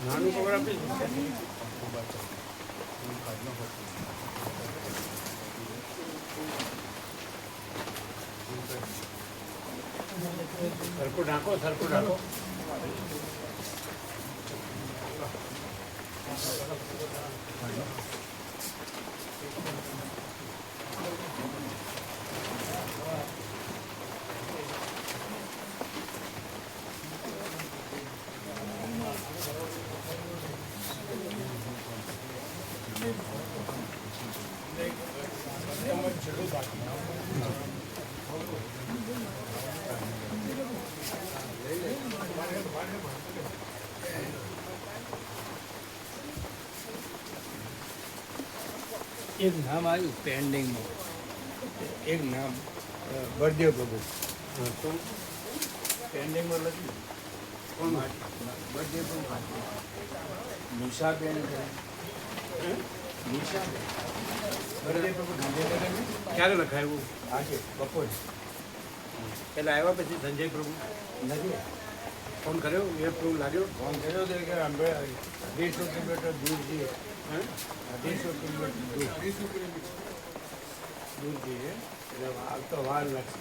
નાનું ખબર આપીશ સરખું ઢાંકો સરખું ઢાંકો એક નામ આવ્યું પેન્ડિંગમાં એક નામ બળદેવ પ્રભુ તો પેન્ડિંગમાં લખ્યું કોણ બળદેવ પ્રભુ નિશાબેન નિશાબેન બળદેવ પ્રભુ ગાંધીનગર ક્યારે લખાયું આજે બપોરે પેલા આવ્યા પછી સંજય પ્રભુ નથી ફોન કર્યો એ પ્રભુ લાગ્યો ફોન કર્યો હતો કે 150 કિલોમીટર દૂર છે હે 150 કિલોમીટર દૂર છે એટલે આવતો વાર લાગશે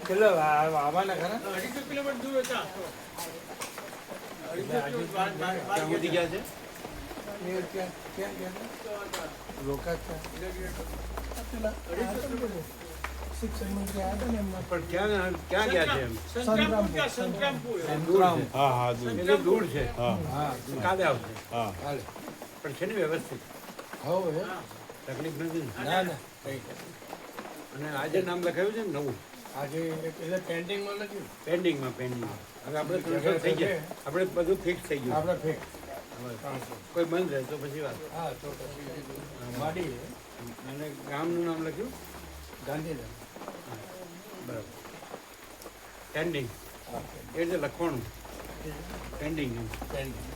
કેટલો આવવાના ખરા 250 કિલોમીટર દૂર હતા ક્યાં સુધી ગયા છે રોકા પણ ક્યાં ક્યાં ગયા છે એમ હા હા દૂર એટલે દૂર છે હા હા કાલે આવશે હા હાલે પણ છે ને વ્યવસ્થિત હવે તકલીફ નથી ને ના ના કઈ અને આજે નામ લખાયું છે ને નવું આજે એટલે પેન્ટિંગમાં લખ્યું પેન્ડિંગમાં હવે આપણે transfer થઈ ગયા આપણે બધું ફિક્સ થઈ ગયું આપણે ફેક કોઈ બંધ રહે તો પછી વાત હા તો પછી વાડી અને ગામનું નામ લખ્યું ગાંધીનગર બરાબર પેન્ડિંગ હા એ રીતે લખવાનું પેન્ડિંગ એમ પેન્ટિંગ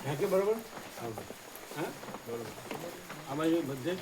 હા કે બરોબર હા બરોબર આમાં જો બધે જ